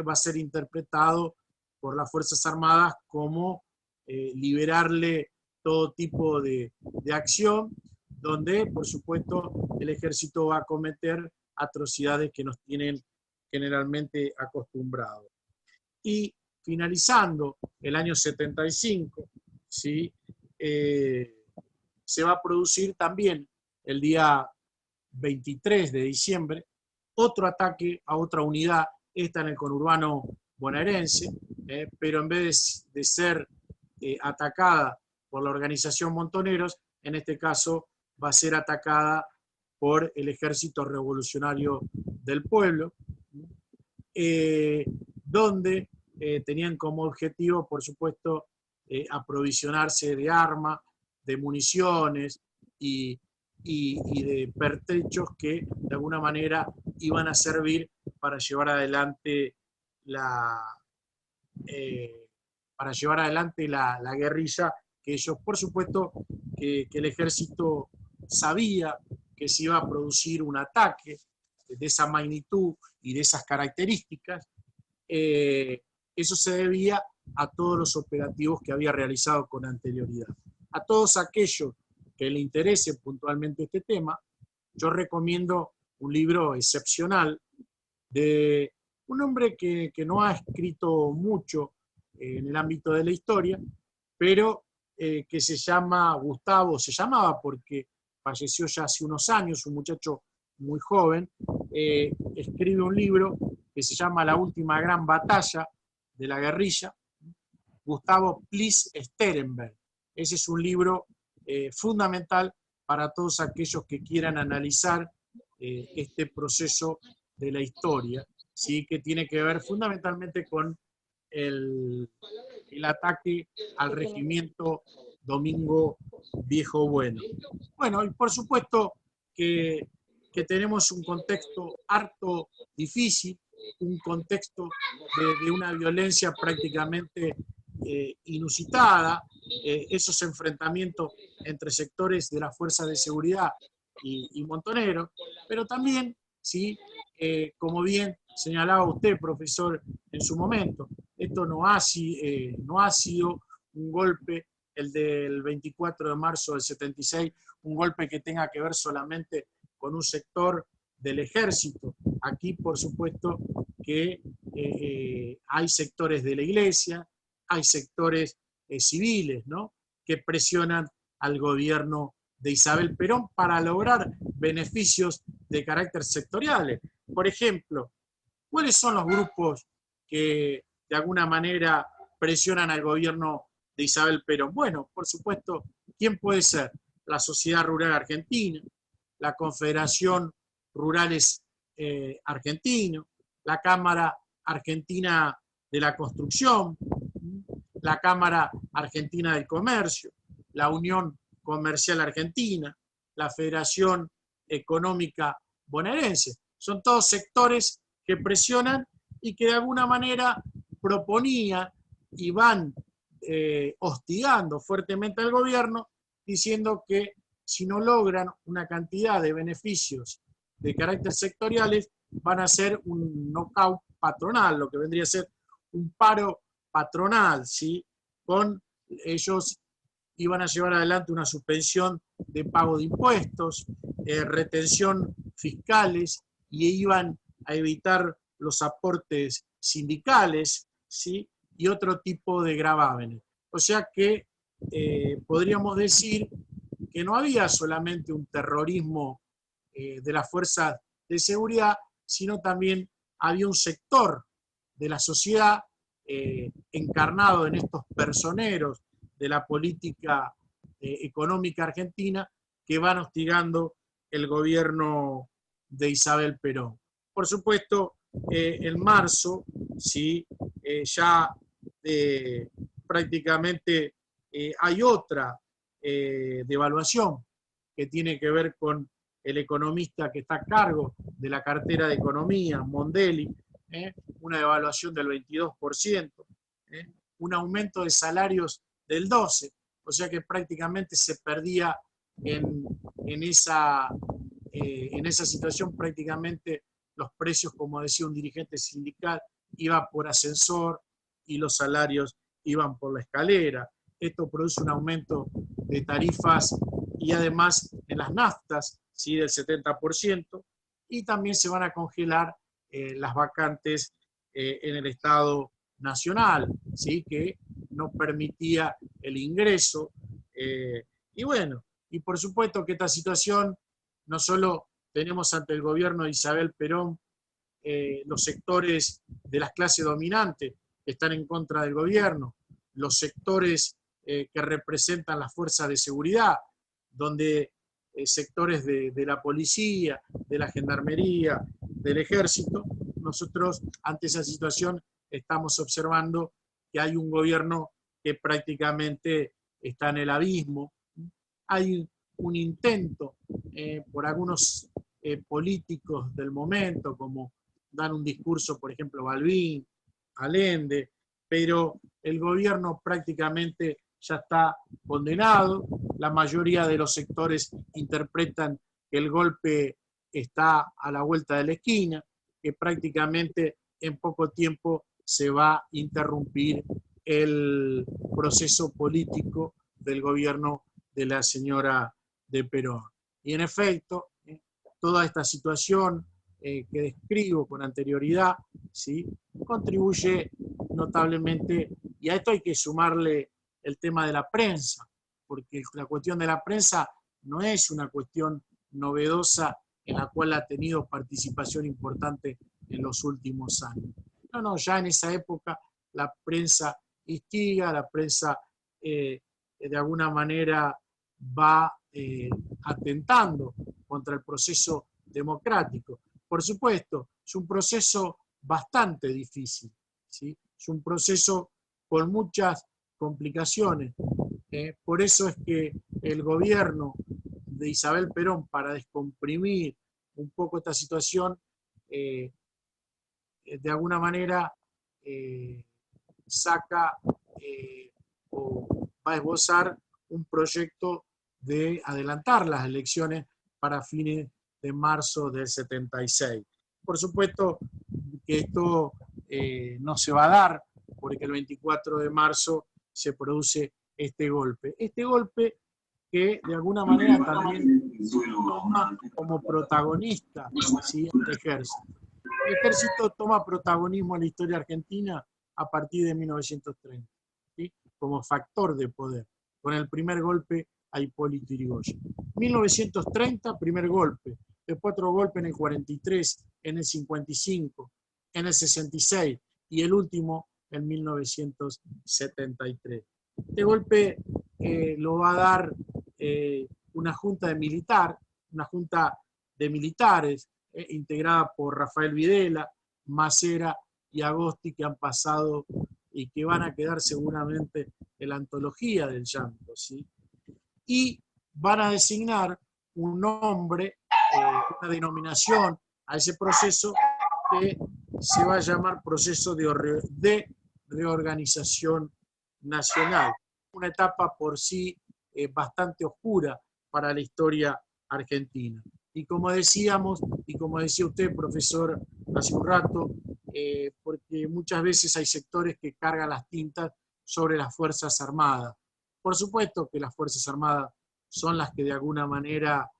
va a ser interpretado por las Fuerzas Armadas como liberarle todo tipo de acción, donde, por supuesto, el ejército va a cometer atrocidades que nos tienen generalmente acostumbrados. Y finalizando el año 75, ¿sí?, se va a producir también el día 23 de diciembre otro ataque a otra unidad, esta en el conurbano bonaerense, pero en vez de ser atacada por la organización Montoneros, en este caso va a ser atacada por el Ejército Revolucionario del Pueblo, donde tenían como objetivo, por supuesto, aprovisionarse de armas, de municiones y de pertrechos que de alguna manera iban a servir para llevar adelante la guerrilla, que ellos, por supuesto, que el ejército sabía que se iba a producir un ataque de esa magnitud y de esas características. Eso se debía a todos los operativos que había realizado con anterioridad. A todos aquellos que le interese puntualmente este tema, yo recomiendo un libro excepcional de un hombre que no ha escrito mucho en el ámbito de la historia, pero que se llamaba porque falleció ya hace unos años, un muchacho muy joven, escribe un libro que se llama La última gran batalla de la guerrilla, Gustavo Plis Sterenberg. Ese es un libro fundamental para todos aquellos que quieran analizar este proceso de la historia, ¿sí? Que tiene que ver fundamentalmente con el ataque al regimiento Domingo Viejo Bueno. Bueno, y por supuesto que tenemos un contexto harto difícil, un contexto de una violencia prácticamente inusitada, esos enfrentamientos entre sectores de las fuerzas de seguridad y Montoneros, pero también, ¿sí? Como bien señalaba usted, profesor, en su momento, esto no ha sido un golpe, el del 24 de marzo del 76, un golpe que tenga que ver solamente con un sector del ejército. Aquí, por supuesto, que hay sectores de la iglesia, hay sectores civiles, ¿no?, que presionan al gobierno de Isabel Perón para lograr beneficios de carácter sectoriales. Por ejemplo, ¿cuáles son los grupos que de alguna manera presionan al gobierno de Isabel Perón? Bueno, por supuesto, ¿quién puede ser? La Sociedad Rural Argentina, la Confederación Rurales Argentino, la Cámara Argentina de la Construcción, la Cámara Argentina del Comercio, la Unión Comercial Argentina, la Federación Económica Bonaerense. Son todos sectores que presionan y que de alguna manera proponían y van hostigando fuertemente al gobierno, diciendo que si no logran una cantidad de beneficios de carácter sectoriales, van a hacer un knockout patronal, lo que vendría a ser un paro patronal, ¿sí? Ellos iban a llevar adelante una suspensión de pago de impuestos, retención fiscales, y iban a evitar los aportes sindicales, ¿sí?, y otro tipo de gravámenes. O sea que podríamos decir que no había solamente un terrorismo de las fuerzas de seguridad, sino también había un sector de la sociedad encarnado en estos personeros de la política económica argentina que van hostigando el gobierno de Isabel Perón. Por supuesto, en marzo, ¿sí?, ya prácticamente hay otra devaluación que tiene que ver con el economista que está a cargo de la cartera de Economía, Mondelli, una devaluación del 22%, un aumento de salarios del 12%, o sea que prácticamente se perdía en esa situación, prácticamente los precios, como decía un dirigente sindical, iban por ascensor y los salarios iban por la escalera. Esto produce un aumento de tarifas y además en las naftas, ¿sí?, del 70%, y también se van a congelar las vacantes en el Estado Nacional, ¿sí?, que no permitía el ingreso. Y bueno, Y por supuesto que esta situación no solo tenemos ante el gobierno de Isabel Perón los sectores de las clases dominantes que están en contra del gobierno, los sectores que representan las fuerzas de seguridad, donde sectores de la policía, de la gendarmería, del ejército, nosotros ante esa situación estamos observando que hay un gobierno que prácticamente está en el abismo. Hay un intento por algunos políticos del momento, como dan un discurso, por ejemplo, Balbín, Allende, pero el gobierno prácticamente ya está condenado. La mayoría de los sectores interpretan que el golpe está a la vuelta de la esquina, que prácticamente en poco tiempo se va a interrumpir el proceso político del gobierno de la señora de Perón. Y en efecto, toda esta situación que describo con anterioridad, ¿sí?, contribuye notablemente, y a esto hay que sumarle el tema de la prensa, porque la cuestión de la prensa no es una cuestión novedosa en la cual ha tenido participación importante en los últimos años. No, ya en esa época la prensa instiga, la prensa de alguna manera va atentando contra el proceso democrático. Por supuesto, es un proceso bastante difícil, ¿sí? Es un proceso con muchas complicaciones. Por eso es que el gobierno de Isabel Perón, para descomprimir un poco esta situación, de alguna manera saca o va a esbozar un proyecto de adelantar las elecciones para fines de marzo del 76. Por supuesto que esto no se va a dar, porque el 24 de marzo se produce este golpe. Este golpe que de alguna manera también toma como protagonista, ¿sí?, el ejército. El ejército toma protagonismo en la historia argentina a partir de 1930, ¿sí?, como factor de poder, con el primer golpe a Hipólito Yrigoyen. 1930, primer golpe, después otro golpe en el 43, en el 55, en el 66 y el último en 1973. Este golpe lo va a dar una junta de militares integrada por Rafael Videla, Macera y Agosti, que han pasado y que van a quedar seguramente en la antología del llanto, ¿sí? Y van a designar un nombre, una denominación a ese proceso que se va a llamar proceso de reorganización nacional. Una etapa por sí bastante oscura para la historia argentina. Y como decíamos, y como decía usted, profesor, hace un rato, porque muchas veces hay sectores que cargan las tintas sobre las Fuerzas Armadas. Por supuesto que las Fuerzas Armadas son las que de alguna manera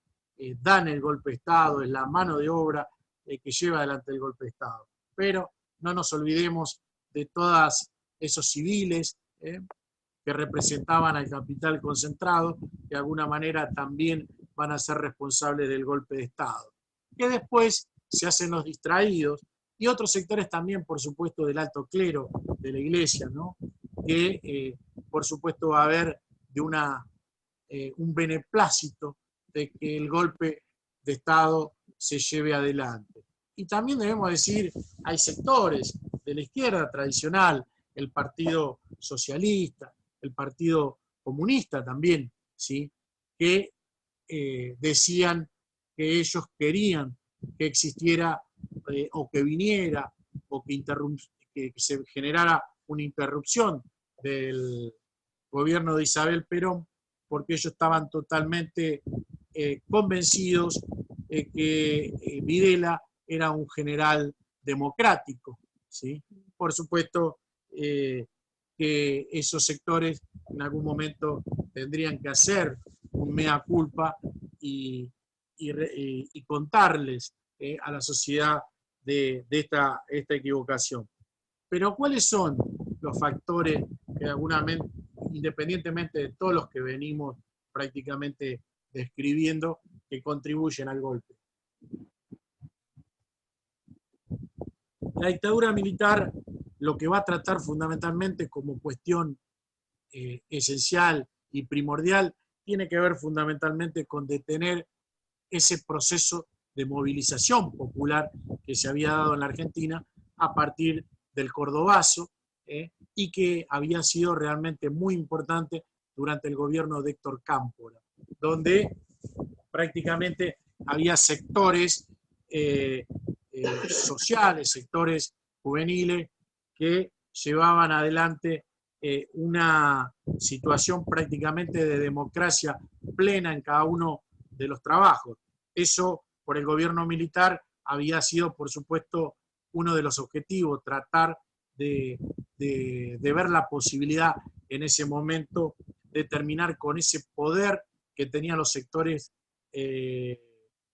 dan el golpe de Estado, es la mano de obra que lleva adelante el golpe de Estado. Pero no nos olvidemos de todos esos civiles que representaban al capital concentrado, que de alguna manera también van a ser responsables del golpe de Estado. Que después se hacen los distraídos, y otros sectores también, por supuesto, del alto clero de la Iglesia, ¿no?, que por supuesto va a haber de un beneplácito de que el golpe de Estado se lleve adelante. Y también debemos decir, hay sectores de la izquierda tradicional, el Partido Socialista, el Partido Comunista también, ¿sí?, que decían que ellos querían que existiera o que viniera o que se generara una interrupción del gobierno de Isabel Perón, porque ellos estaban totalmente convencidos de que Videla era un general democrático, ¿sí? Por supuesto que esos sectores en algún momento tendrían que hacer un mea culpa y contarles a la sociedad de esta equivocación. Pero ¿cuáles son los factores que independientemente de todos los que venimos prácticamente describiendo que contribuyen al golpe. La dictadura militar lo que va a tratar fundamentalmente como cuestión esencial y primordial tiene que ver fundamentalmente con detener ese proceso de movilización popular que se había dado en la Argentina a partir del Cordobazo, y que había sido realmente muy importante durante el gobierno de Héctor Cámpora, donde prácticamente había sectores sociales, sectores juveniles que llevaban adelante una situación prácticamente de democracia plena en cada uno de los trabajos. Eso, por el gobierno militar, había sido, por supuesto, uno de los objetivos, tratar de ver la posibilidad en ese momento de terminar con ese poder que tenían los sectores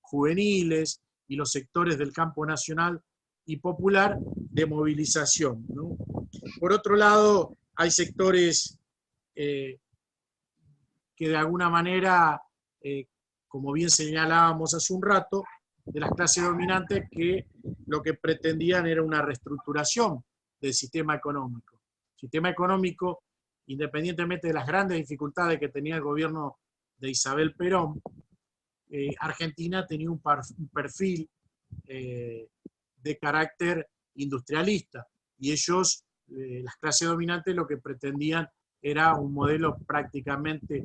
juveniles y los sectores del campo nacional y popular de movilización, ¿no? Por otro lado, hay sectores que de alguna manera, como bien señalábamos hace un rato, de las clases dominantes que lo que pretendían era una reestructuración del sistema económico. El sistema económico, independientemente de las grandes dificultades que tenía el gobierno de Isabel Perón, Argentina tenía un perfil de carácter industrialista, y ellos, las clases dominantes, lo que pretendían era un modelo prácticamente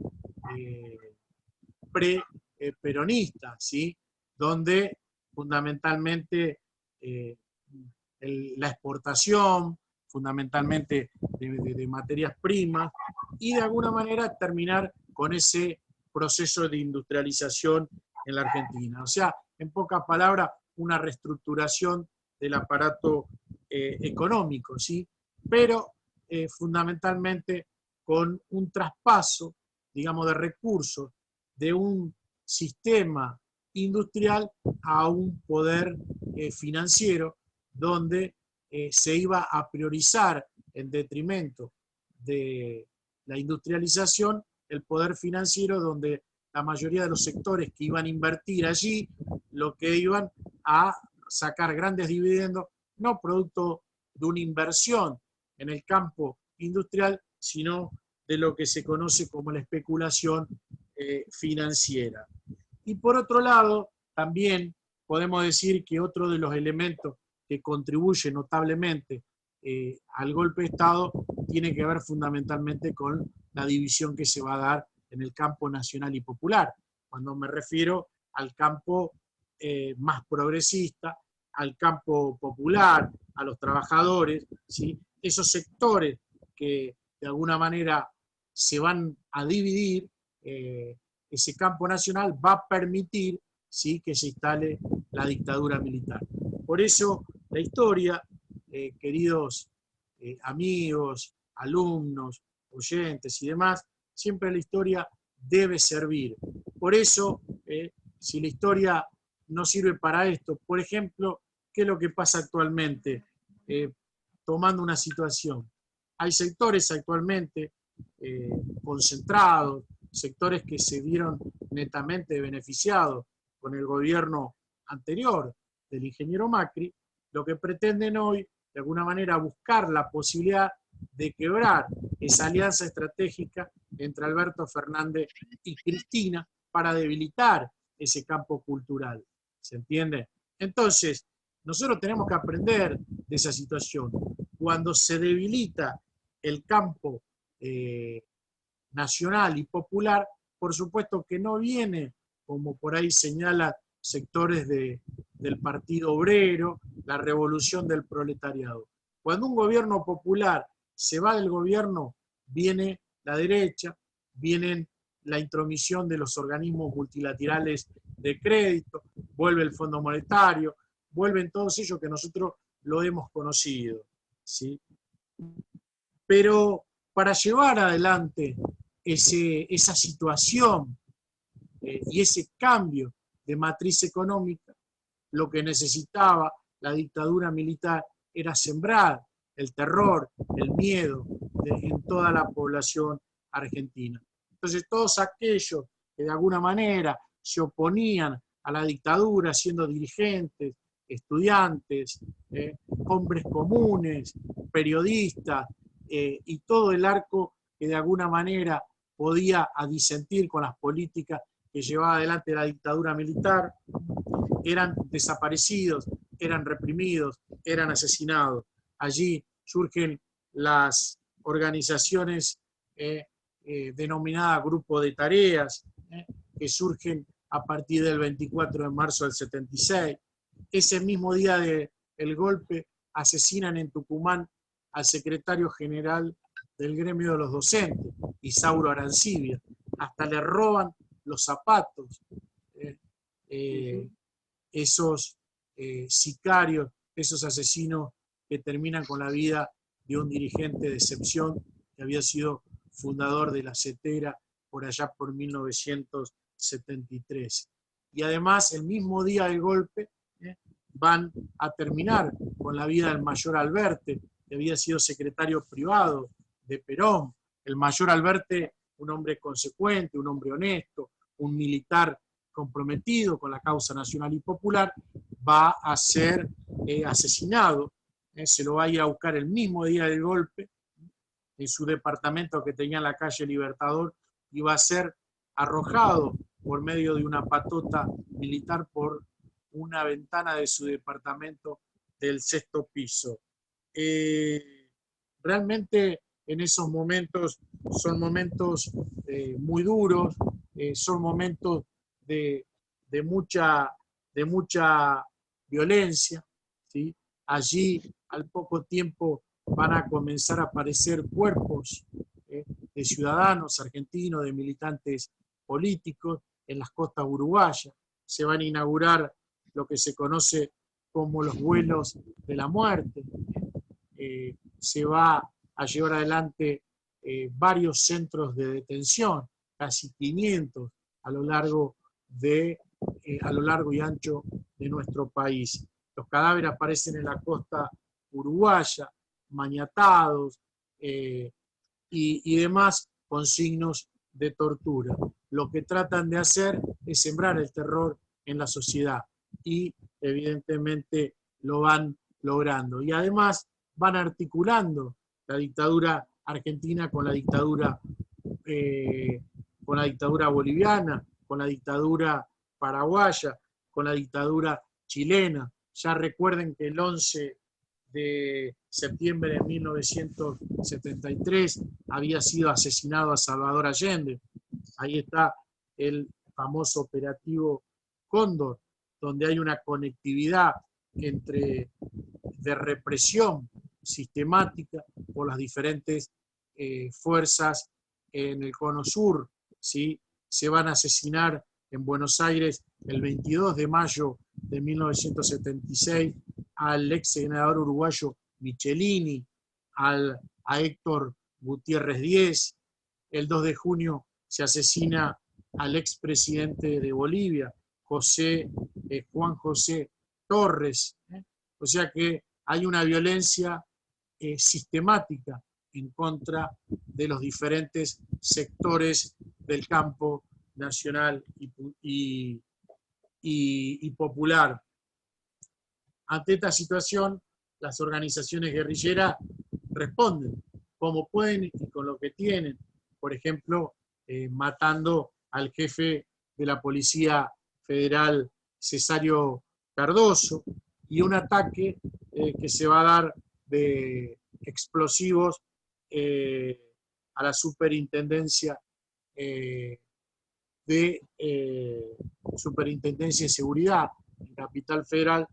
pre-peronista, ¿sí? Donde fundamentalmente la exportación, fundamentalmente de materias primas, y de alguna manera terminar con ese proceso de industrialización en la Argentina. O sea, en pocas palabras, una reestructuración del aparato económico, ¿sí? Pero fundamentalmente con un traspaso, digamos, de recursos de un sistema industrial a un poder financiero, donde se iba a priorizar en detrimento de la industrialización el poder financiero, donde la mayoría de los sectores que iban a invertir allí, lo que iban a sacar grandes dividendos, no producto de una inversión en el campo industrial, sino de lo que se conoce como la especulación financiera. Y por otro lado, también podemos decir que otro de los elementos que contribuye notablemente al golpe de Estado tiene que ver fundamentalmente con la división que se va a dar en el campo nacional y popular. Cuando me refiero al campo más progresista, al campo popular, a los trabajadores, ¿sí? Esos sectores que de alguna manera se van a dividir, ese campo nacional va a permitir, ¿sí?, que se instale la dictadura militar. Por eso la historia, queridos amigos, alumnos, oyentes y demás, siempre la historia debe servir. Por eso, si la historia no sirve para esto, por ejemplo, ¿qué es lo que pasa actualmente? Tomando una situación. Hay sectores actualmente concentrados, sectores que se vieron netamente beneficiados con el gobierno anterior del ingeniero Macri, lo que pretenden hoy, de alguna manera, buscar la posibilidad de quebrar esa alianza estratégica entre Alberto Fernández y Cristina para debilitar ese campo cultural. ¿Se entiende? Entonces, nosotros tenemos que aprender de esa situación. Cuando se debilita el campo nacional y popular, por supuesto que no viene, como por ahí señalan sectores del Partido Obrero, la revolución del proletariado. Cuando un gobierno popular se va del gobierno, viene la derecha, viene la intromisión de los organismos multilaterales de crédito, vuelve el Fondo Monetario, vuelven todos ellos que nosotros lo hemos conocido, ¿sí? Pero para llevar adelante esa situación y ese cambio de matriz económica, lo que necesitaba la dictadura militar era sembrar el terror, el miedo en toda la población argentina. Entonces, todos aquellos que de alguna manera se oponían a la dictadura, siendo dirigentes, estudiantes, hombres comunes, periodistas, y todo el arco que de alguna manera podía disentir con las políticas que llevaba adelante la dictadura militar, eran desaparecidos, eran reprimidos, eran asesinados. Allí surgen las organizaciones denominadas Grupo de Tareas, que surgen a partir del 24 de marzo del 76. Ese mismo día del golpe asesinan en Tucumán al secretario general del gremio de los docentes, Isauro Arancibia. Hasta le roban los zapatos. Esos sicarios, esos asesinos que terminan con la vida de un dirigente de excepción que había sido fundador de la CETERA por allá por 1973. Y además, el mismo día del golpe, van a terminar con la vida del mayor Alberte, que había sido secretario privado de Perón. El mayor Alberte, un hombre consecuente, un hombre honesto, un militar comprometido con la causa nacional y popular, va a ser asesinado. Se lo va a ir a buscar el mismo día del golpe en su departamento que tenía en la calle Libertador, y va a ser arrojado por medio de una patota militar por una ventana de su departamento del 6º piso. Realmente en esos momentos son momentos muy duros, son momentos de mucha violencia, ¿sí? Allí al poco tiempo van a comenzar a aparecer cuerpos de ciudadanos argentinos, de militantes políticos en las costas uruguayas. Se van a inaugurar lo que se conoce como los vuelos de la muerte. Se va a llevar adelante varios centros de detención, casi 500 a lo largo y ancho de nuestro país. Los cadáveres aparecen en la costa uruguaya, maniatados y demás, con signos de tortura. Lo que tratan de hacer es sembrar el terror en la sociedad y evidentemente lo van logrando. Y además van articulando la dictadura argentina con la dictadura boliviana, con la dictadura paraguaya, con la dictadura chilena. Ya recuerden que el 11 de septiembre de 1973 había sido asesinado a Salvador Allende. Ahí está el famoso operativo Cóndor, donde hay una conectividad de represión sistemática por las diferentes fuerzas en el Cono Sur, ¿sí? Se van a asesinar en Buenos Aires el 22 de mayo de 1976 al ex senador uruguayo Michelini, a Héctor Gutiérrez Díez. El 2 de junio se asesina al expresidente de Bolivia, Juan José Torres. O sea que hay una violencia sistemática en contra de los diferentes sectores del campo nacional y popular. Ante esta situación, las organizaciones guerrilleras responden como pueden y con lo que tienen. Por ejemplo, matando al jefe de la Policía Federal, Cesario Cardoso, y un ataque que se va a dar de explosivos a la Superintendencia Superintendencia de Seguridad en Capital Federal,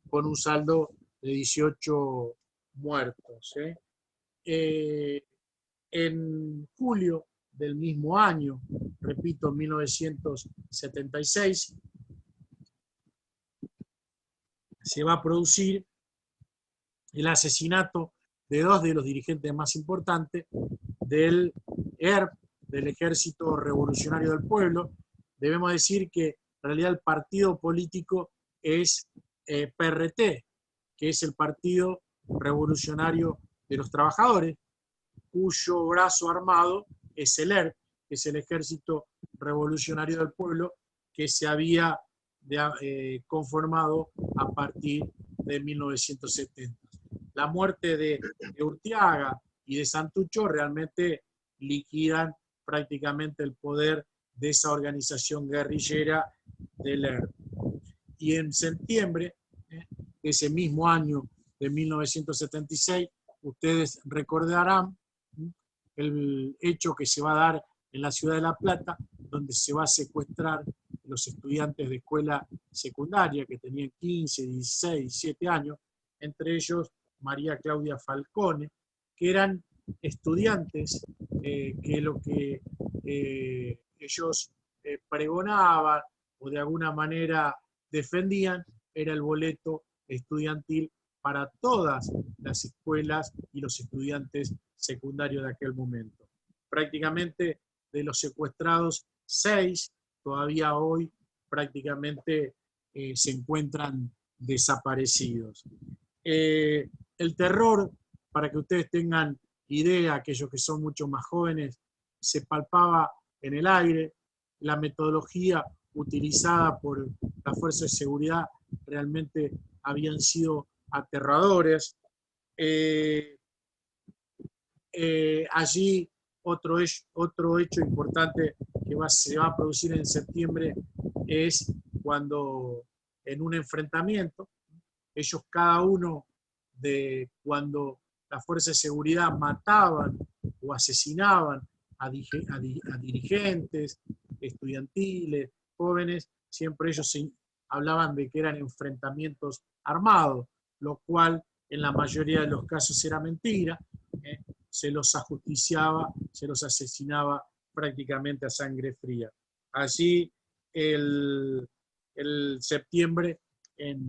con un saldo de 18 muertos. En julio del mismo año, repito, 1976, se va a producir el asesinato de dos de los dirigentes más importantes del ERP, del Ejército Revolucionario del Pueblo. Debemos decir que en realidad el partido político es PRT, que es el Partido Revolucionario de los Trabajadores, cuyo brazo armado es el ERP, que es el Ejército Revolucionario del Pueblo que se había conformado a partir de 1970. La muerte de Urtiaga y de Santucho realmente liquidan prácticamente el poder de esa organización guerrillera del ERP. Y en septiembre de ese mismo año de 1976, ustedes recordarán el hecho que se va a dar en la ciudad de La Plata, donde se va a secuestrar los estudiantes de escuela secundaria que tenían 15, 16, 17 años, entre ellos María Claudia Falcone, que eran estudiantes que lo que ellos pregonaban o de alguna manera defendían era el boleto estudiantil para todas las escuelas y los estudiantes secundarios de aquel momento. Prácticamente de los secuestrados, 6 todavía hoy prácticamente se encuentran desaparecidos. El terror, para que ustedes tengan idea, aquellos que son mucho más jóvenes, se palpaba en el aire. La metodología utilizada por la Fuerza de Seguridad realmente habían sido aterradores. Allí otro hecho importante que se va a producir en septiembre es cuando en un enfrentamiento, ellos cada uno cuando la Fuerza de Seguridad mataban o asesinaban a dirigentes estudiantiles, jóvenes, siempre ellos hablaban de que eran enfrentamientos armados, lo cual en la mayoría de los casos era mentira. Se los ajusticiaba, se los asesinaba prácticamente a sangre fría. Allí el septiembre en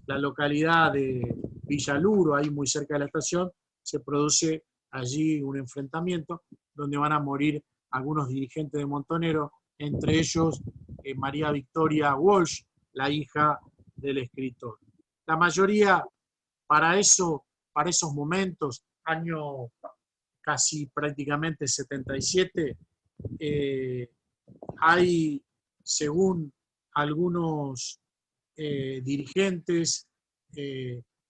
la localidad de Villaluro, ahí muy cerca de la estación, se produce allí un enfrentamiento donde van a morir algunos dirigentes de Montoneros, entre ellos María Victoria Walsh, la hija del escritor. La mayoría, para esos momentos, año casi prácticamente 77, hay, según algunos dirigentes,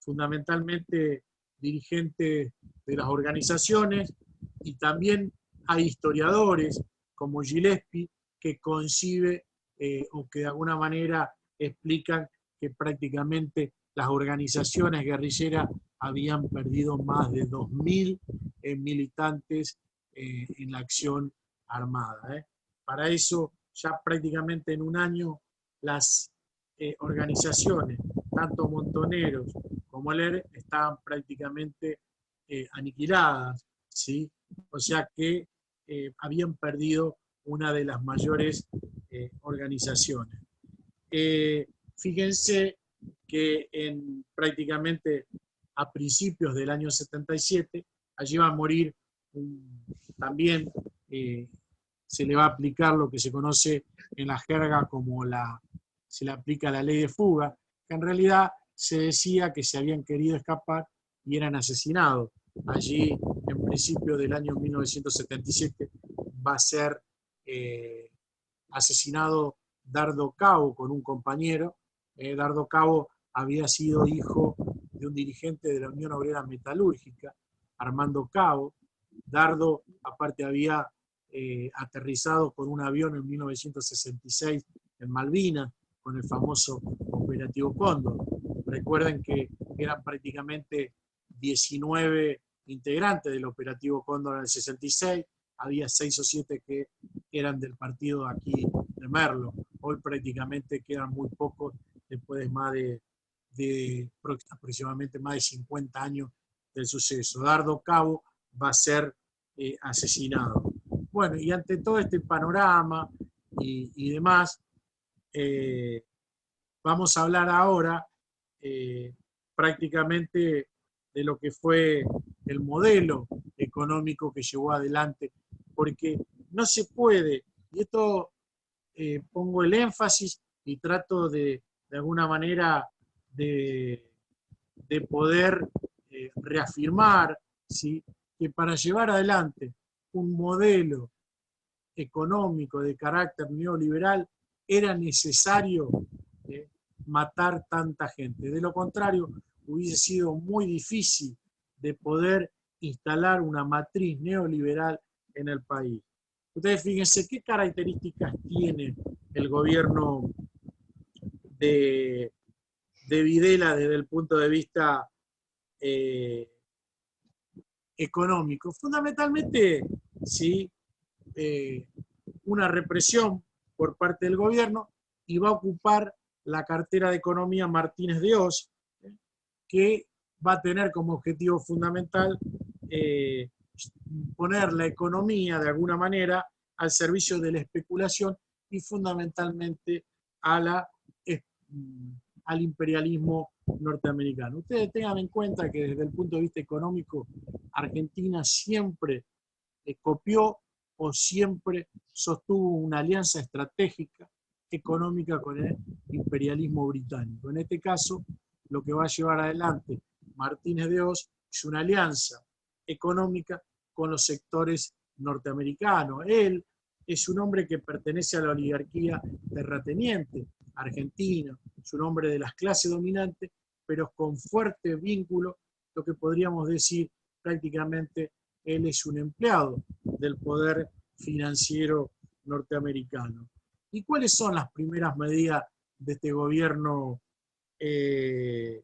fundamentalmente dirigentes de las organizaciones, y también hay historiadores como Gillespie que concibe o que de alguna manera explican que prácticamente las organizaciones guerrilleras habían perdido más de 2.000 militantes en la acción armada. Para eso, ya prácticamente en un año, las organizaciones, tanto Montoneros como el ERP, estaban prácticamente aniquiladas, ¿sí? O sea que habían perdido una de las mayores organizaciones. Fíjense que prácticamente a principios del año 77, allí va a morir también, se le va a aplicar lo que se conoce en la jerga como se le aplica la ley de fuga, que en realidad se decía que se habían querido escapar y eran asesinados. Allí, en principio del año 1977, va a ser asesinado Dardo Cabo con un compañero. Dardo Cabo había sido hijo de un dirigente de la Unión Obrera Metalúrgica, Armando Cabo. Dardo, aparte, había aterrizado con un avión en 1966 en Malvinas, con el famoso Operativo Cóndor. Recuerden que eran prácticamente 19 integrantes del Operativo Cóndor en el 66, había 6 o 7 que eran del partido aquí de Merlo. Hoy prácticamente quedan muy pocos después de aproximadamente más de 50 años del suceso. Dardo Cabo va a ser asesinado. Bueno, y ante todo este panorama y demás, vamos a hablar ahora prácticamente de lo que fue el modelo económico que llevó adelante, porque no se puede, y esto pongo el énfasis y trato de alguna manera de poder reafirmar, ¿sí?, que para llevar adelante un modelo económico de carácter neoliberal, era necesario matar tanta gente. De lo contrario, hubiese sido muy difícil de poder instalar una matriz neoliberal en el país. Ustedes fíjense qué características tiene el gobierno de Videla desde el punto de vista económico. Fundamentalmente, ¿sí? Una represión por parte del gobierno, y va a ocupar la cartera de Economía Martínez de Oz, que va a tener como objetivo fundamental poner la economía de alguna manera al servicio de la especulación y fundamentalmente al imperialismo norteamericano. Ustedes tengan en cuenta que desde el punto de vista económico, Argentina siempre copió o siempre sostuvo una alianza estratégica económica con el imperialismo británico. En este caso, lo que va a llevar adelante Martínez de Oz es una alianza económica con los sectores norteamericanos. Él es un hombre que pertenece a la oligarquía terrateniente argentina, es un hombre de las clases dominantes, pero con fuerte vínculo, lo que podríamos decir prácticamente él es un empleado del poder financiero norteamericano. ¿Y cuáles son las primeras medidas de este gobierno de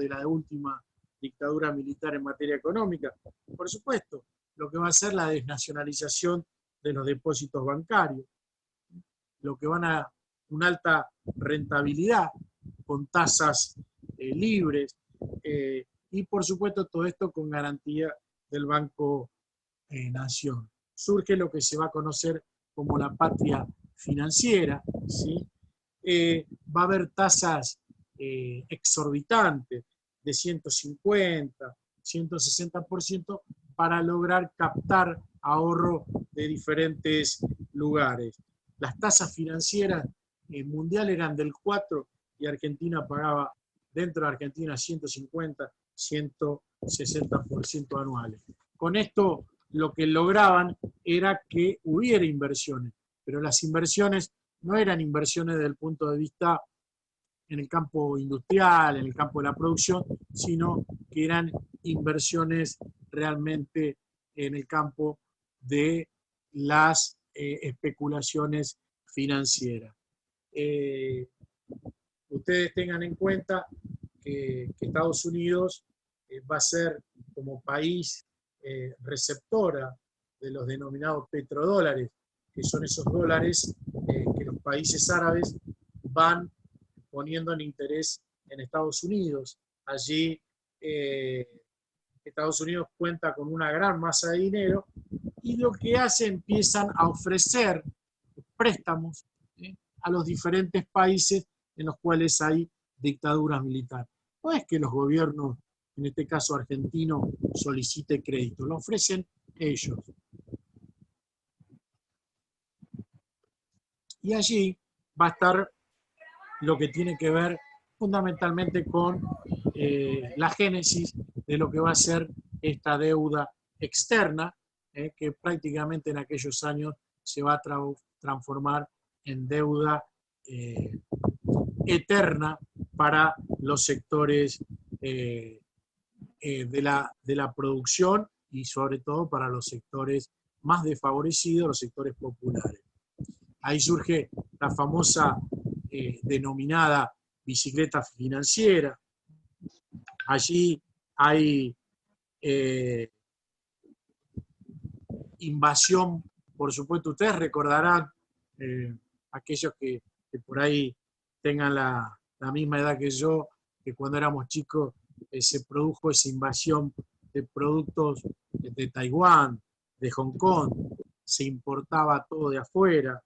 la última dictadura militar en materia económica? Por supuesto, lo que va a ser la desnacionalización de los depósitos bancarios, lo que van a una alta rentabilidad con tasas libres, y por supuesto todo esto con garantía del Banco Nación. Surge lo que se va a conocer como la patria financiera, ¿sí? Va a haber tasas exorbitantes de 150, 160% para lograr captar ahorro de diferentes lugares. Las tasas financieras mundiales eran del 4 y Argentina pagaba dentro de Argentina 150, 160% anuales. Con esto lo que lograban era que hubiera inversiones, pero las inversiones no eran inversiones desde el punto de vista en el campo industrial, en el campo de la producción, sino que eran inversiones realmente en el campo de las especulaciones financieras. Ustedes tengan en cuenta que Estados Unidos va a ser como país receptora de los denominados petrodólares, que son esos dólares que los países árabes van poniendo en interés en Estados Unidos. Allí Estados Unidos cuenta con una gran masa de dinero y lo que hace, empiezan a ofrecer préstamos a los diferentes países en los cuales hay dictaduras militares. No es que los gobiernos, en este caso argentino, solicite crédito, lo ofrecen ellos. Y allí va a estar lo que tiene que ver fundamentalmente con la génesis de lo que va a ser esta deuda externa, que prácticamente en aquellos años se va a transformar en deuda eterna para los sectores de la producción y sobre todo para los sectores más desfavorecidos, los sectores populares. Ahí surge la famosa denominada bicicleta financiera. Allí hay invasión, por supuesto, ustedes recordarán, aquellos que por ahí tengan la misma edad que yo, que cuando éramos chicos se produjo esa invasión de productos de Taiwán, de Hong Kong, se importaba todo de afuera,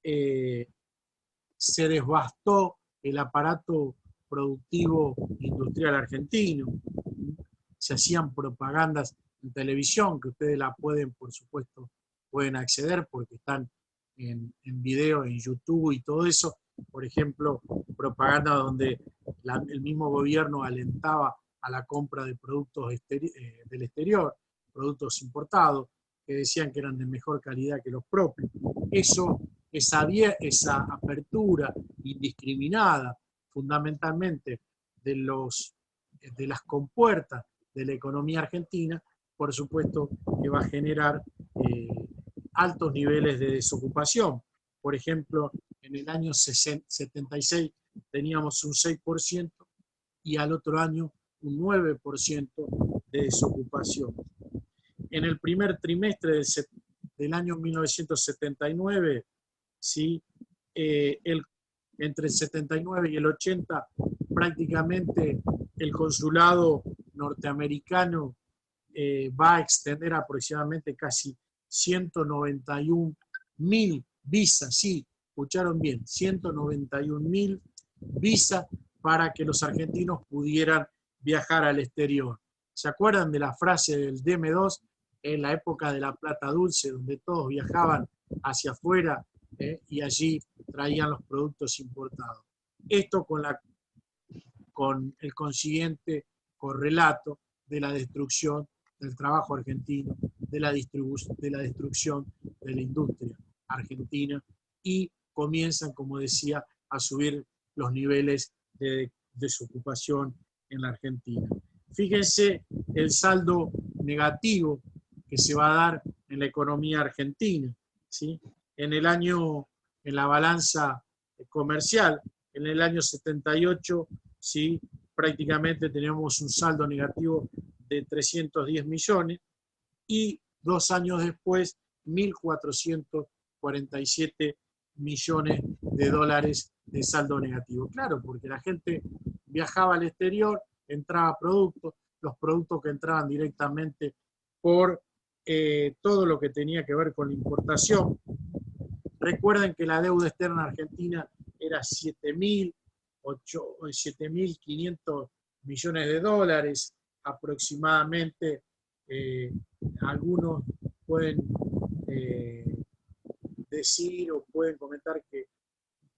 se devastó el aparato productivo industrial argentino, se hacían propagandas en televisión, que ustedes la pueden, por supuesto, pueden acceder porque están en video, en YouTube y todo eso. Por ejemplo, propaganda donde el mismo gobierno alentaba a la compra de productos del exterior, productos importados, que decían que eran de mejor calidad que los propios. Esa apertura indiscriminada, fundamentalmente de las compuertas de la economía argentina, por supuesto que va a generar altos niveles de desocupación. Por ejemplo, en el año 76 teníamos un 6% y al otro año un 9% de desocupación. En el primer trimestre del año 1979, ¿sí? Entre el 79 y el 80, prácticamente el consulado norteamericano va a extender aproximadamente casi 191.000 visas, sí, escucharon bien, 191.000 visas para que los argentinos pudieran viajar al exterior. ¿Se acuerdan de la frase del DM2 en la época de la plata dulce, donde todos viajaban hacia afuera y allí traían los productos importados? Esto con el consiguiente correlato de la destrucción del trabajo argentino, de la destrucción de la industria argentina, y comienzan, como decía, a subir los niveles de desocupación en la Argentina. Fíjense el saldo negativo que se va a dar en la economía argentina, ¿sí? En la balanza comercial, en el año 78, ¿sí? Prácticamente tenemos un saldo negativo de 310 millones y 2 años después 1.447 millones de dólares de saldo negativo. Claro, porque la gente viajaba al exterior, entraba productos, los productos que entraban directamente por todo lo que tenía que ver con la importación. Recuerden que la deuda externa argentina era 7.500 millones de dólares aproximadamente. Algunos pueden decir o pueden comentar que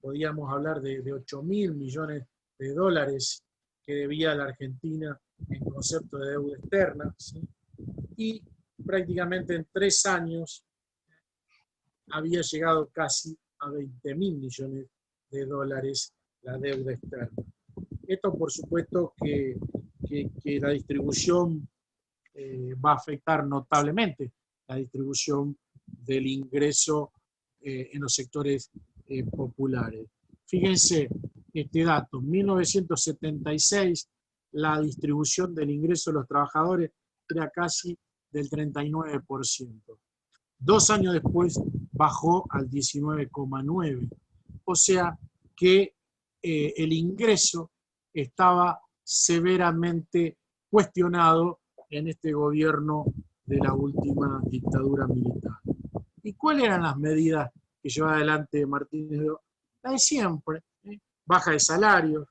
podíamos hablar de 8.000 millones de dólares que debía la Argentina en concepto de deuda externa, ¿sí? Y prácticamente en 3 años había llegado casi a 20.000 millones de dólares la deuda externa. Esto, por supuesto, que la distribución va a afectar notablemente la distribución del ingreso en los sectores populares. Fíjense este dato, en 1976 la distribución del ingreso de los trabajadores era casi del 39%. 2 años después bajó al 19,9%. O sea que el ingreso estaba severamente cuestionado en este gobierno de la última dictadura militar. ¿Y cuáles eran las medidas que llevaba adelante Martínez de Oz? La de siempre, baja de salarios,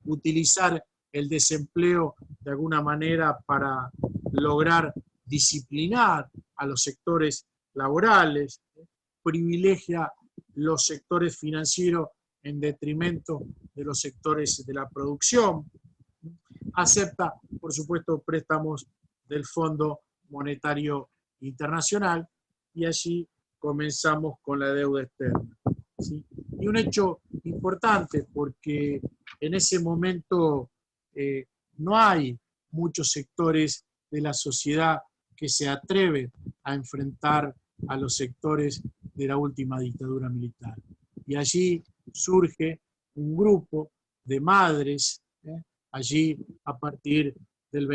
utilizar el desempleo de alguna manera para lograr disciplinar a los sectores laborales, privilegia los sectores financieros en detrimento de los sectores de la producción, acepta, por supuesto, préstamos del Fondo Monetario Internacional y allí comenzamos con la deuda externa, ¿sí? Y un hecho importante, porque en ese momento no hay muchos sectores de la sociedad que se atreven a enfrentar a los sectores de la última dictadura militar. Y allí surge un grupo de madres, allí a partir del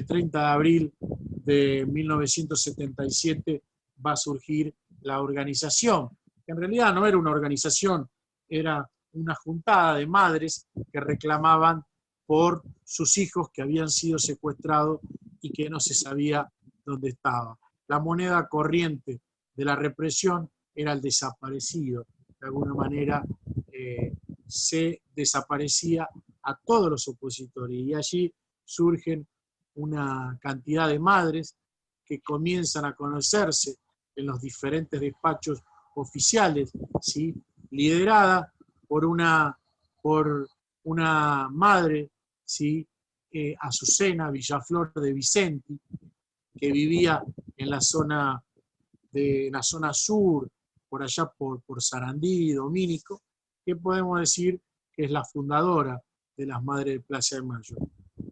30 de abril de 1977 va a surgir la organización, que en realidad no era una organización, era una juntada de madres que reclamaban por sus hijos que habían sido secuestrados y que no se sabía dónde estaba. La moneda corriente de la represión era el desaparecido. De alguna manera se desaparecía a todos los opositores y allí surgen una cantidad de madres que comienzan a conocerse en los diferentes despachos oficiales, ¿sí? Liderada por una madre, ¿sí? Azucena Villaflor de Vicenti, que vivía en la zona sur, por allá por Sarandí, Domínico, que podemos decir que es la fundadora de las Madres de Plaza de Mayo.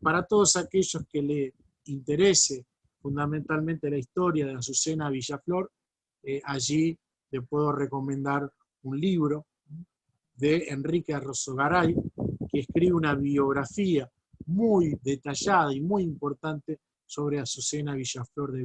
Para todos aquellos que le interese fundamentalmente la historia de Azucena Villaflor, allí le puedo recomendar un libro de Enrique Arrozogaray, que escribe una biografía muy detallada y muy importante sobre Azucena Villaflor de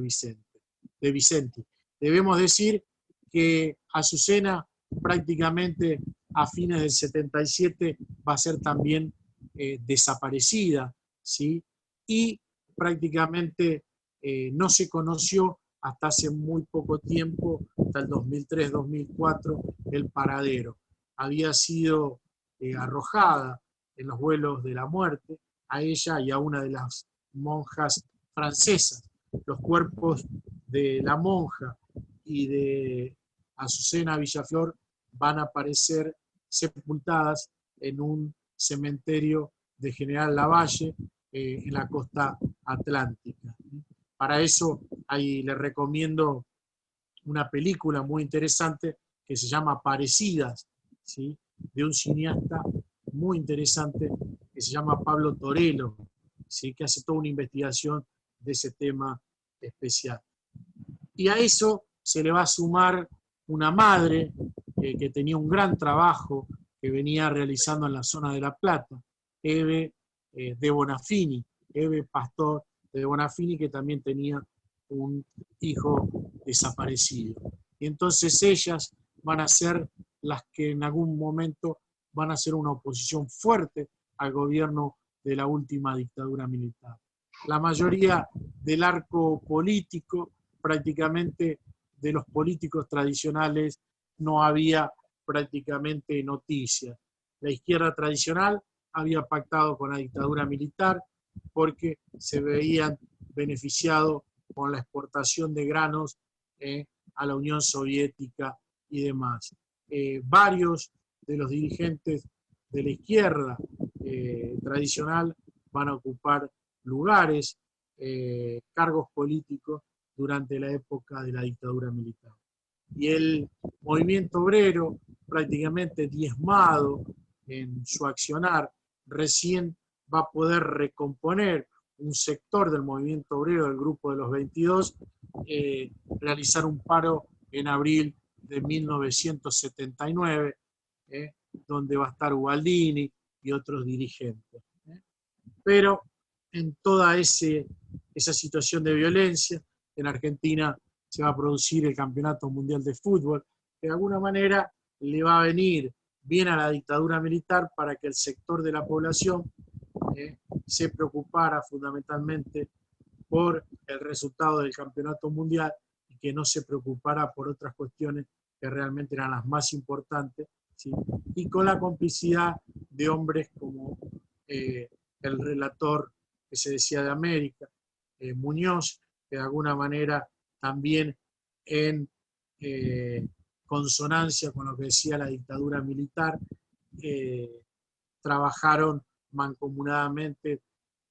Vicenti. Debemos decir que Azucena prácticamente a fines del 77 va a ser también desaparecida, ¿sí? Y prácticamente no se conoció hasta hace muy poco tiempo, hasta el 2003-2004, el paradero. Había sido arrojada en los vuelos de la muerte a ella y a una de las monjas francesas. Los cuerpos de la monja y de Azucena Villaflor van a aparecer sepultadas en un cementerio de General Lavalle en la costa atlántica. Para eso ahí les recomiendo una película muy interesante que se llama Parecidas, ¿sí? De un cineasta muy interesante que se llama Pablo Torello, ¿sí? Que hace toda una investigación de ese tema especial. Y a eso se le va a sumar una madre que tenía un gran trabajo que venía realizando en la zona de La Plata, Eve de Bonafini, Eve Pastor de Bonafini, que también tenía un hijo desaparecido. Y entonces ellas van a ser las que en algún momento van a hacer una oposición fuerte al gobierno de la última dictadura militar. La mayoría del arco político, prácticamente de los políticos tradicionales, no había prácticamente noticias. La izquierda tradicional había pactado con la dictadura militar porque se veían beneficiados con la exportación de granos a la Unión Soviética y demás. Varios de los dirigentes de la izquierda tradicional van a ocupar lugares, cargos políticos durante la época de la dictadura militar. Y el movimiento obrero, prácticamente diezmado en su accionar, recién va a poder recomponer un sector del movimiento obrero del Grupo de los 22, realizar un paro en abril de 1979, donde va a estar Ubaldini y otros dirigentes. Pero en toda esa situación de violencia, en Argentina se va a producir el Campeonato Mundial de Fútbol, que de alguna manera le va a venir bien a la dictadura militar para que el sector de la población se preocupara fundamentalmente por el resultado del Campeonato Mundial y que no se preocupara por otras cuestiones que realmente eran las más importantes, ¿sí? Y con la complicidad de hombres como el relator que se decía de América, Muñoz, que de alguna manera también en consonancia con lo que decía la dictadura militar, trabajaron mancomunadamente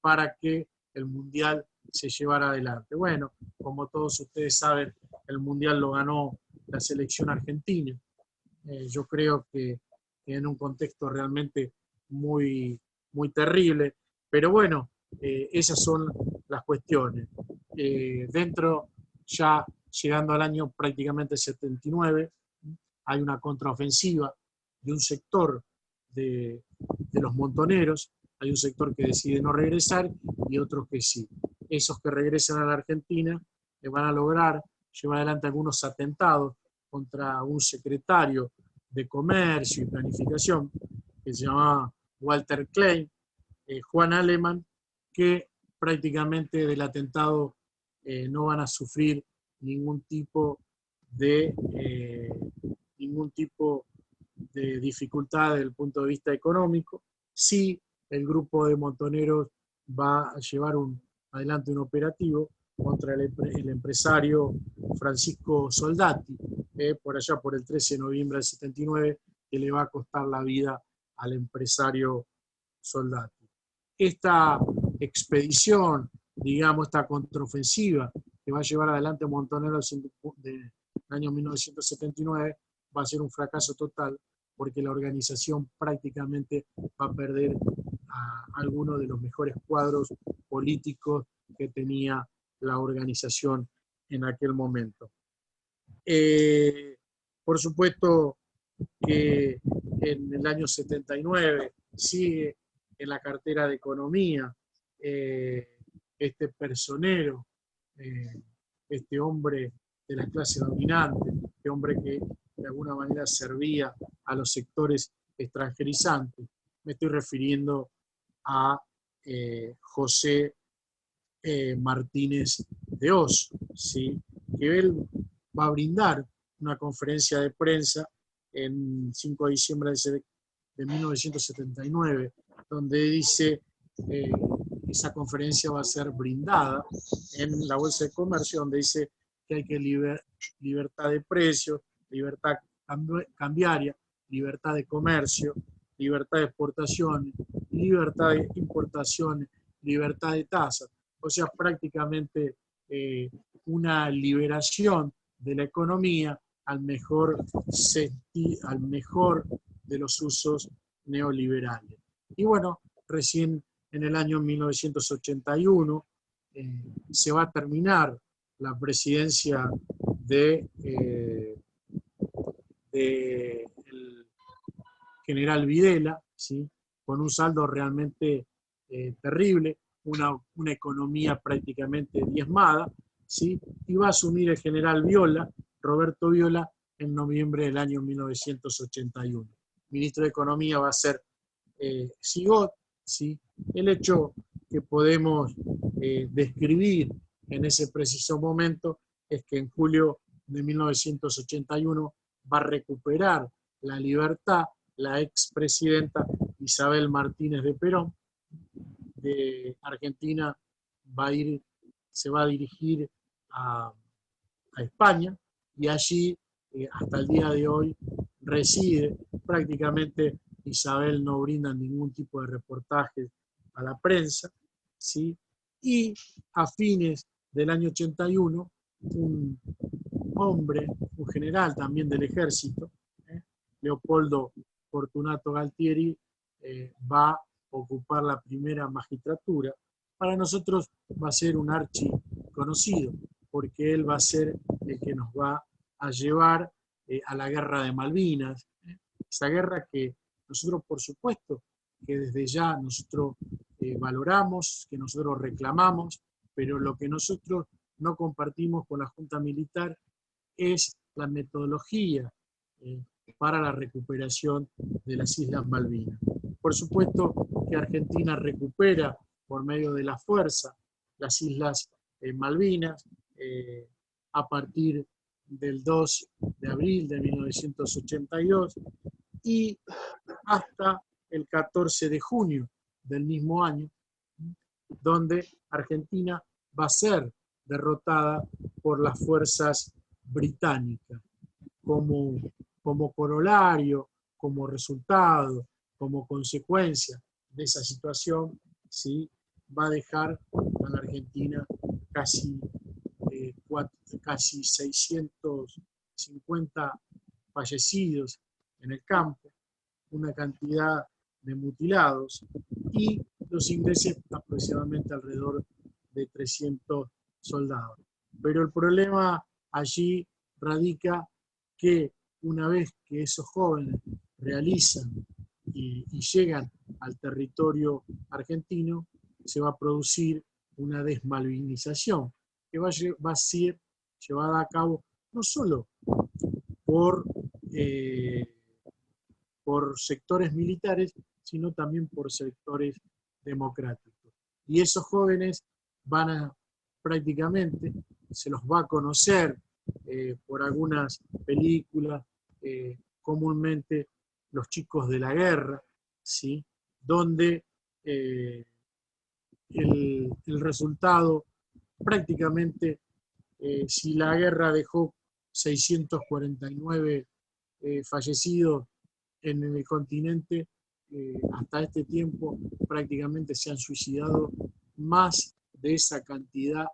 para que el Mundial se llevara adelante. Bueno, como todos ustedes saben, el Mundial lo ganó la selección argentina. Yo creo que en un contexto realmente muy, muy terrible, pero bueno, esas son las cuestiones. Dentro, ya llegando al año prácticamente 79, hay una contraofensiva de un sector de los montoneros, hay un sector que decide no regresar y otros que sí. Esos que regresan a la Argentina van a lograr llevar adelante algunos atentados contra un secretario de Comercio y Planificación que se llamaba Walter Klein, Juan Alemán, que prácticamente del atentado no van a sufrir ningún tipo de dificultad desde el punto de vista económico. Sí, el grupo de montoneros va a llevar adelante un operativo contra el empresario Francisco Soldati, por allá por el 13 de noviembre del 79, que le va a costar la vida al empresario Soldati. Esta expedición, digamos, esta contraofensiva que va a llevar adelante Montonero del año 1979 va a ser un fracaso total, porque la organización prácticamente va a perder a algunos de los mejores cuadros políticos que tenía la organización en aquel momento. Por supuesto que en el año 79 sigue en la cartera de Economía este personero, este hombre de la clase dominante, este hombre que de alguna manera servía a los sectores extranjerizantes. Me estoy refiriendo a José Martínez de Oz, ¿sí? Que él va a brindar una conferencia de prensa en 5 de diciembre de 1979, donde dice, esa conferencia va a ser brindada en la Bolsa de Comercio, donde dice que hay que libertad de precios, libertad cambiaria, libertad de comercio, libertad de exportaciones, libertad de importaciones, libertad de tasas. O sea, prácticamente una liberación de la economía al mejor de los usos neoliberales. Y bueno, recién en el año 1981 se va a terminar la presidencia del general Videla, ¿sí? Con un saldo realmente terrible, una economía prácticamente diezmada, ¿sí? Y va a asumir el general Viola, Roberto Viola, en noviembre del año 1981. Ministro de Economía va a ser Sigot, ¿sí? El hecho que podemos describir en ese preciso momento es que en julio de 1981 va a recuperar la libertad la expresidenta Isabel Martínez de Perón, de Argentina, se va a dirigir a España, y allí, hasta el día de hoy, reside. Prácticamente Isabel no brinda ningún tipo de reportaje a la prensa, ¿sí? Y a fines del año 81, un hombre, un general también del ejército, Leopoldo Fortunato Galtieri, va a ocupar la primera magistratura. Para nosotros va a ser un archi conocido, porque él va a ser el que nos va a llevar a la guerra de Malvinas, esa guerra que nosotros, por supuesto, que desde ya nosotros valoramos, que nosotros reclamamos, pero lo que nosotros no compartimos con la Junta Militar es la metodología para la recuperación de las Islas Malvinas. Por supuesto que Argentina recupera por medio de la fuerza las Islas Malvinas a partir del 2 de abril de 1982 y hasta el 14 de junio del mismo año, donde Argentina va a ser derrotada por las fuerzas británicas. Como corolario, como resultado, como consecuencia de esa situación, ¿sí? Va a dejar a la Argentina casi 650 fallecidos en el campo, una cantidad de mutilados y los ingleses aproximadamente alrededor de 300 soldados. Pero el problema allí radica que una vez que esos jóvenes realizan y llegan al territorio argentino, se va a producir una desmalvinización que va a ser llevada a cabo no solo por sectores militares, sino también por sectores democráticos. Y esos jóvenes van a prácticamente, se los va a conocer por algunas películas, comúnmente Los chicos de la guerra, ¿sí? Donde el resultado prácticamente, si la guerra dejó 649 fallecidos en el continente, hasta este tiempo prácticamente se han suicidado más de esa cantidad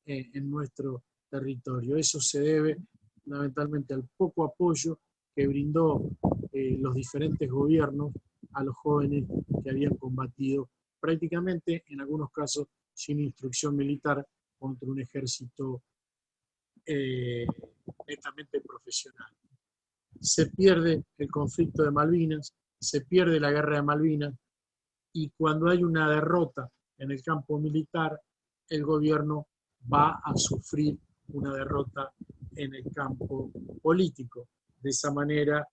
en nuestro territorio. Eso se debe fundamentalmente al poco apoyo que brindó los diferentes gobiernos a los jóvenes que habían combatido prácticamente, en algunos casos, sin instrucción militar, contra un ejército netamente profesional. Se pierde el conflicto de Malvinas, se pierde la guerra de Malvinas, y cuando hay una derrota en el campo militar, el gobierno va a sufrir una derrota en el campo político. De esa manera,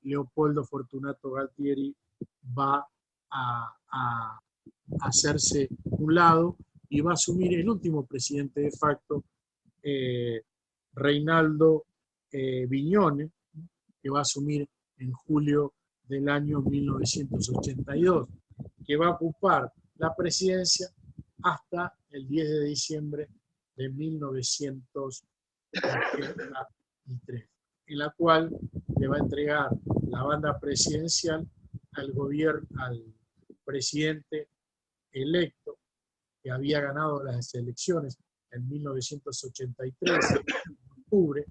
Leopoldo Fortunato Galtieri va a hacerse un lado y va a asumir el último presidente de facto, Reinaldo Vignone, que va a asumir en julio del año 1982, que va a ocupar la presidencia hasta el 10 de diciembre de 1983, en la cual le va a entregar la banda presidencial al presidente electo que había ganado las elecciones en 1983, en octubre.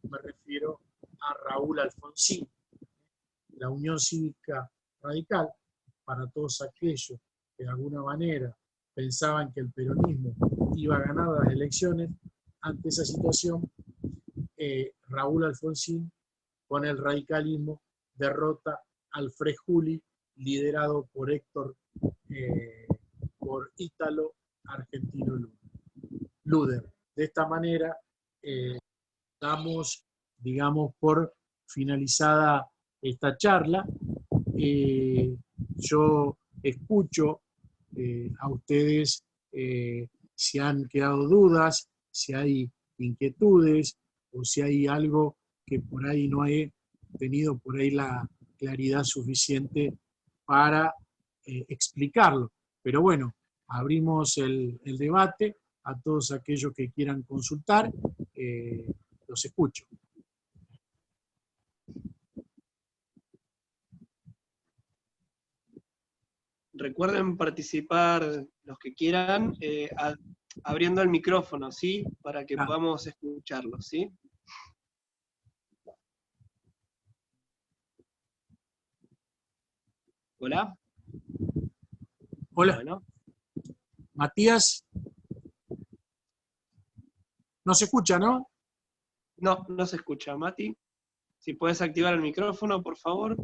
Me refiero a Raúl Alfonsín. La Unión Cívica Radical, para todos aquellos que de alguna manera pensaban que el peronismo iba a ganar las elecciones, ante esa situación, Raúl Alfonsín, con el radicalismo, derrota al Frejuli, liderado por Ítalo Argentino Luder. De esta manera, damos, digamos, por finalizada esta charla. Yo escucho a ustedes si han quedado dudas, si hay inquietudes o si hay algo que por ahí no he tenido por ahí la claridad suficiente para explicarlo. Pero bueno, abrimos el debate a todos aquellos que quieran consultar. Los escucho.
Recuerden participar los que quieran abriendo el micrófono, ¿sí? Para que podamos escucharlos, ¿sí? ¿Hola?
Hola.
Bueno.
Matías. No se escucha, ¿no?
No, no se escucha. Mati, si puedes activar el micrófono, por favor.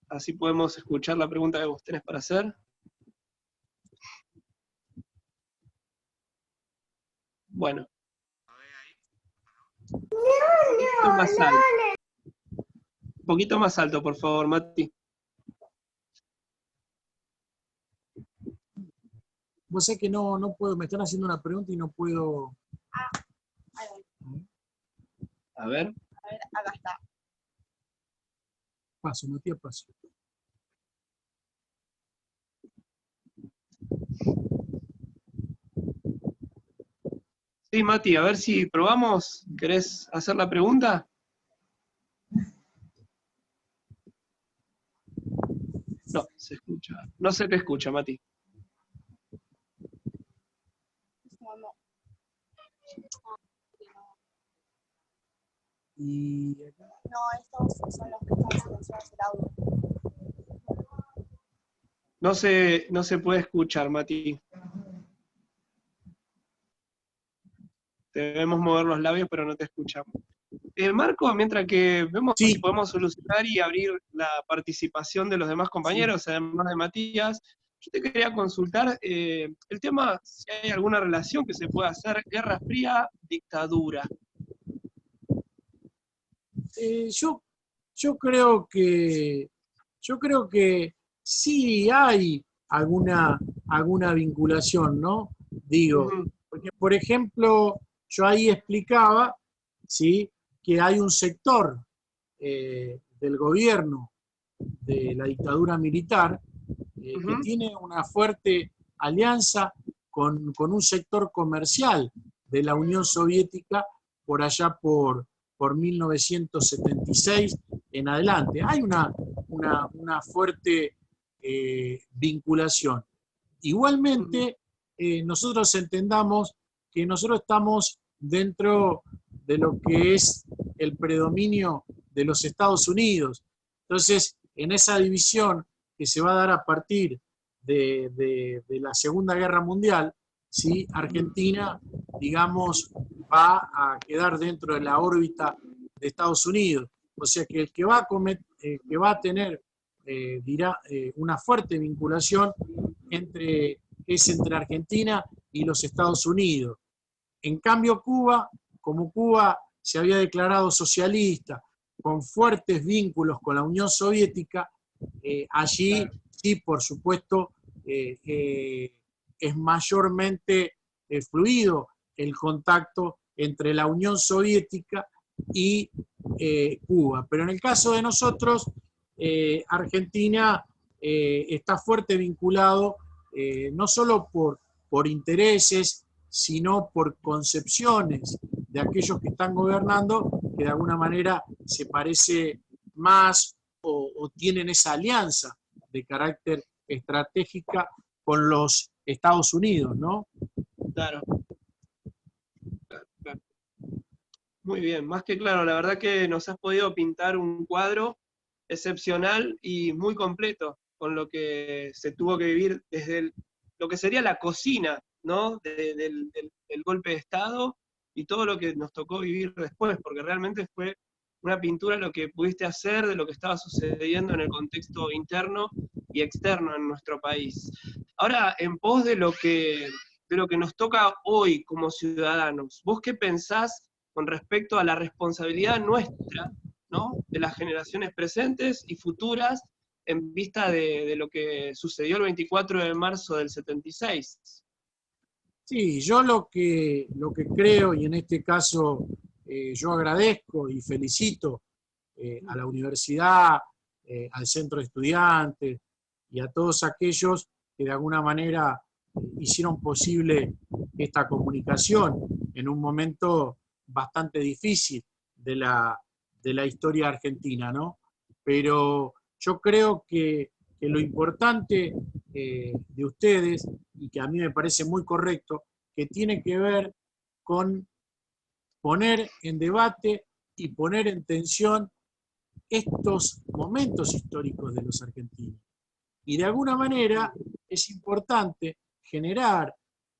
Así podemos escuchar la pregunta que vos tenés para hacer. Bueno. Un poquito más alto, por favor, Mati.
Vos sabés que no puedo, me están haciendo una pregunta y no puedo.
A ver,
acá está.
Paso, Matías, paso.
Sí, Mati, a ver si probamos. ¿Querés hacer la pregunta? No, se escucha. No se te escucha, Mati.
Y
no, estos son los que están silenciados el audio.
No se puede escuchar, Mati. Debemos mover los labios, pero no te escuchamos. Marco, mientras que vemos si podemos solucionar y abrir la participación de los demás compañeros, además de Matías, yo te quería consultar el tema, si hay alguna relación que se pueda hacer, Guerra Fría, dictadura.
Yo creo que sí hay alguna vinculación, ¿no? Digo, porque por ejemplo, yo ahí explicaba, ¿sí?, que hay un sector del gobierno de la dictadura militar que tiene una fuerte alianza con un sector comercial de la Unión Soviética por allá por 1976 en adelante. Hay una fuerte vinculación. Igualmente, nosotros entendamos que nosotros estamos dentro de lo que es el predominio de los Estados Unidos. Entonces, en esa división que se va a dar a partir de la Segunda Guerra Mundial, ¿sí? Argentina, digamos, va a quedar dentro de la órbita de Estados Unidos. O sea que el que va a tener una fuerte vinculación es entre Argentina y los Estados Unidos. En cambio, Cuba, como Cuba se había declarado socialista, con fuertes vínculos con la Unión Soviética, allí sí, por supuesto, es mayormente fluido el contacto entre la Unión Soviética y Cuba. Pero en el caso de nosotros, Argentina está fuerte vinculado no solo por intereses, sino por concepciones de aquellos que están gobernando, que de alguna manera se parece más o tienen esa alianza de carácter estratégica con los Estados Unidos, ¿no?
Claro. Claro. Muy bien, más que claro, la verdad que nos has podido pintar un cuadro excepcional y muy completo con lo que se tuvo que vivir desde lo que sería la cocina, ¿no? Del golpe de Estado y todo lo que nos tocó vivir después, porque realmente fue una pintura de lo que pudiste hacer, de lo que estaba sucediendo en el contexto interno y externo en nuestro país. Ahora, en pos de lo que nos toca hoy como ciudadanos, ¿vos qué pensás con respecto a la responsabilidad nuestra, ¿no? De las generaciones presentes y futuras en vista de lo que sucedió el 24 de marzo del 76?
Sí, yo lo que creo, y en este caso yo agradezco y felicito a la universidad, al centro de estudiantes y a todos aquellos que de alguna manera hicieron posible esta comunicación en un momento bastante difícil de la historia argentina, ¿no? Pero yo creo que lo importante de ustedes, y que a mí me parece muy correcto, que tiene que ver con poner en debate y poner en tensión estos momentos históricos de los argentinos. Y de alguna manera es importante generar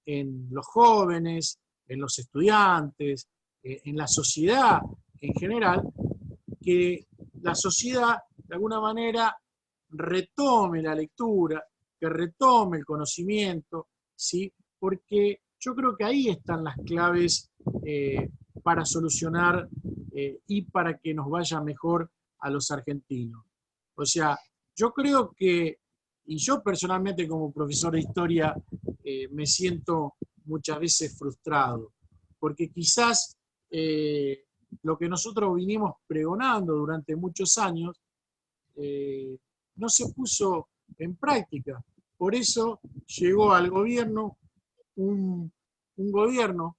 en los jóvenes, en los estudiantes, en la sociedad en general, que la sociedad de alguna manera retome la lectura, que retome el conocimiento, ¿sí? Porque yo creo que ahí están las claves para solucionar y para que nos vaya mejor a los argentinos. O sea, yo creo que, y yo personalmente como profesor de historia me siento muchas veces frustrado, porque quizás lo que nosotros vinimos pregonando durante muchos años no se puso en práctica. Por eso llegó al gobierno un gobierno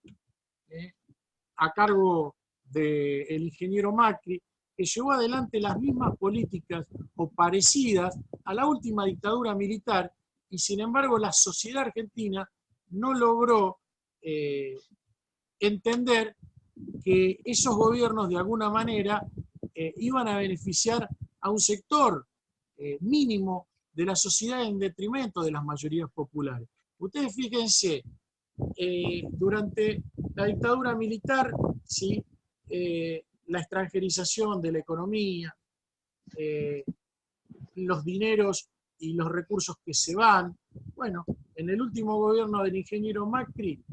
a cargo del ingeniero Macri, que llevó adelante las mismas políticas o parecidas a la última dictadura militar, y sin embargo la sociedad argentina no logró entender que esos gobiernos de alguna manera iban a beneficiar a un sector mínimo de la sociedad en detrimento de las mayorías populares. Ustedes fíjense, durante la dictadura militar, ¿sí? La extranjerización de la economía, los dineros y los recursos que se van. Bueno, en el último gobierno del ingeniero Macri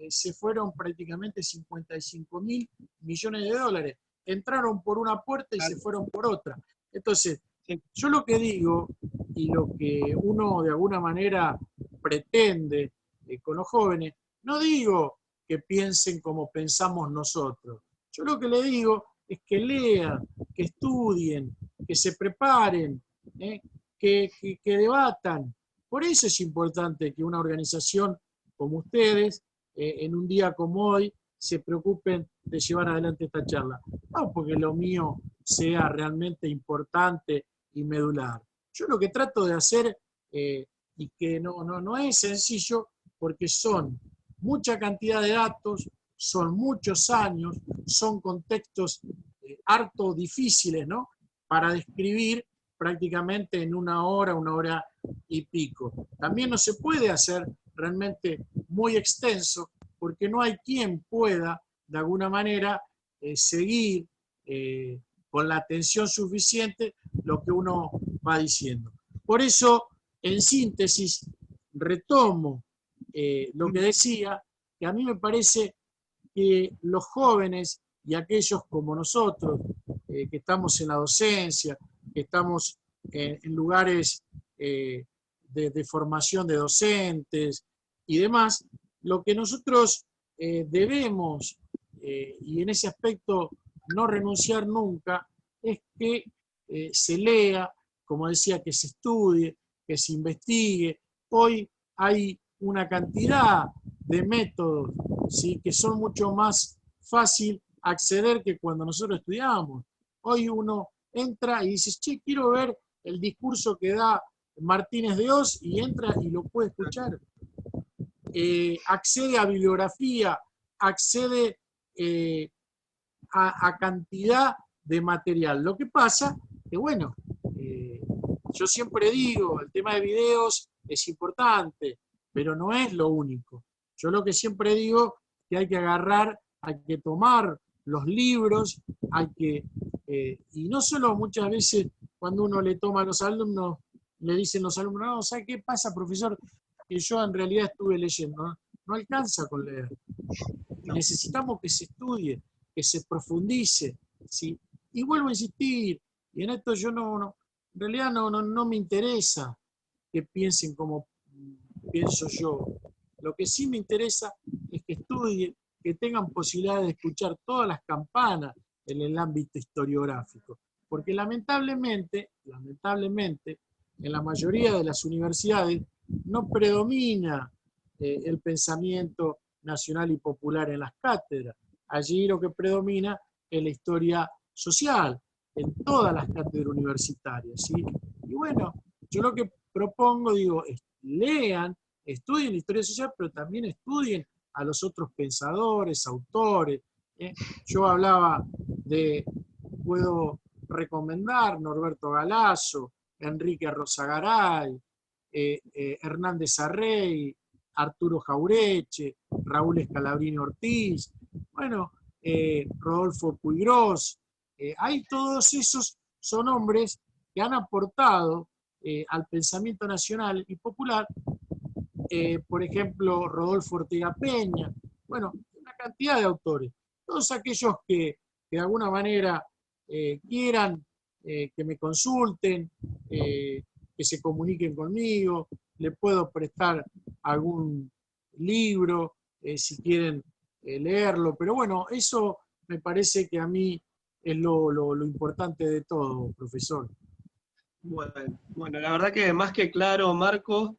se fueron prácticamente 55.000 millones de dólares. Entraron por una puerta y se fueron por otra. Entonces, yo lo que digo y lo que uno de alguna manera pretende con los jóvenes, no digo que piensen como pensamos nosotros. Yo lo que le digo es que lean, que estudien, que se preparen, que debatan. Por eso es importante que una organización como ustedes, en un día como hoy, se preocupen de llevar adelante esta charla. No porque lo mío sea realmente importante y medular. Yo lo que trato de hacer, y que no es sencillo, porque son mucha cantidad de datos, son muchos años, son contextos harto difíciles, ¿no?, para describir prácticamente en una hora y pico. También no se puede hacer realmente muy extenso, porque no hay quien pueda, de alguna manera, seguir con la atención suficiente lo que uno va diciendo. Por eso, en síntesis, retomo lo que decía, que a mí me parece que los jóvenes y aquellos como nosotros, que estamos en la docencia, que estamos en lugares de formación de docentes y demás, lo que nosotros debemos, y en ese aspecto no renunciar nunca, es que se lea, como decía, que se estudie, que se investigue. Hoy hay una cantidad de métodos, ¿sí?, que son mucho más fácil acceder que cuando nosotros estudiábamos. Hoy uno entra y dice, che, quiero ver el discurso que da Martínez de Oz, y entra y lo puede escuchar. Accede a bibliografía, accede a cantidad de material. Lo que pasa que, bueno, yo siempre digo, el tema de videos es importante, pero no es lo único. Yo lo que siempre digo es que hay que agarrar, hay que tomar los libros, hay que, y no solo muchas veces cuando uno le toma a los alumnos, le dicen los alumnos, no, ¿sabe qué pasa, profesor? Que yo en realidad estuve leyendo, ¿no? No alcanza con leer. Necesitamos que se estudie, que se profundice, ¿sí? Y vuelvo a insistir, y en esto yo en realidad no me interesa que piensen como pienso yo. Lo que sí me interesa es que estudien, que tengan posibilidad de escuchar todas las campanas en el ámbito historiográfico. Porque lamentablemente, en la mayoría de las universidades no predomina el pensamiento nacional y popular en las cátedras. Allí lo que predomina es la historia social, en todas las cátedras universitarias, ¿sí? Y bueno, yo lo que propongo, digo, es lean, estudien historia social, pero también estudien a los otros pensadores, autores. Yo hablaba puedo recomendar Norberto Galasso, Enrique Rosagaray, Hernández Arrey, Arturo Jaureche, Raúl Escalabrini Ortiz, bueno, Rodolfo Puigros. Hay todos esos, son hombres que han aportado al pensamiento nacional y popular, por ejemplo, Rodolfo Ortega Peña, bueno, una cantidad de autores. Todos aquellos que de alguna manera quieran que me consulten, que se comuniquen conmigo, le puedo prestar algún libro, si quieren leerlo, pero bueno, eso me parece que a mí es lo importante de todo, profesor.
Bueno, la verdad que más que claro, Marco.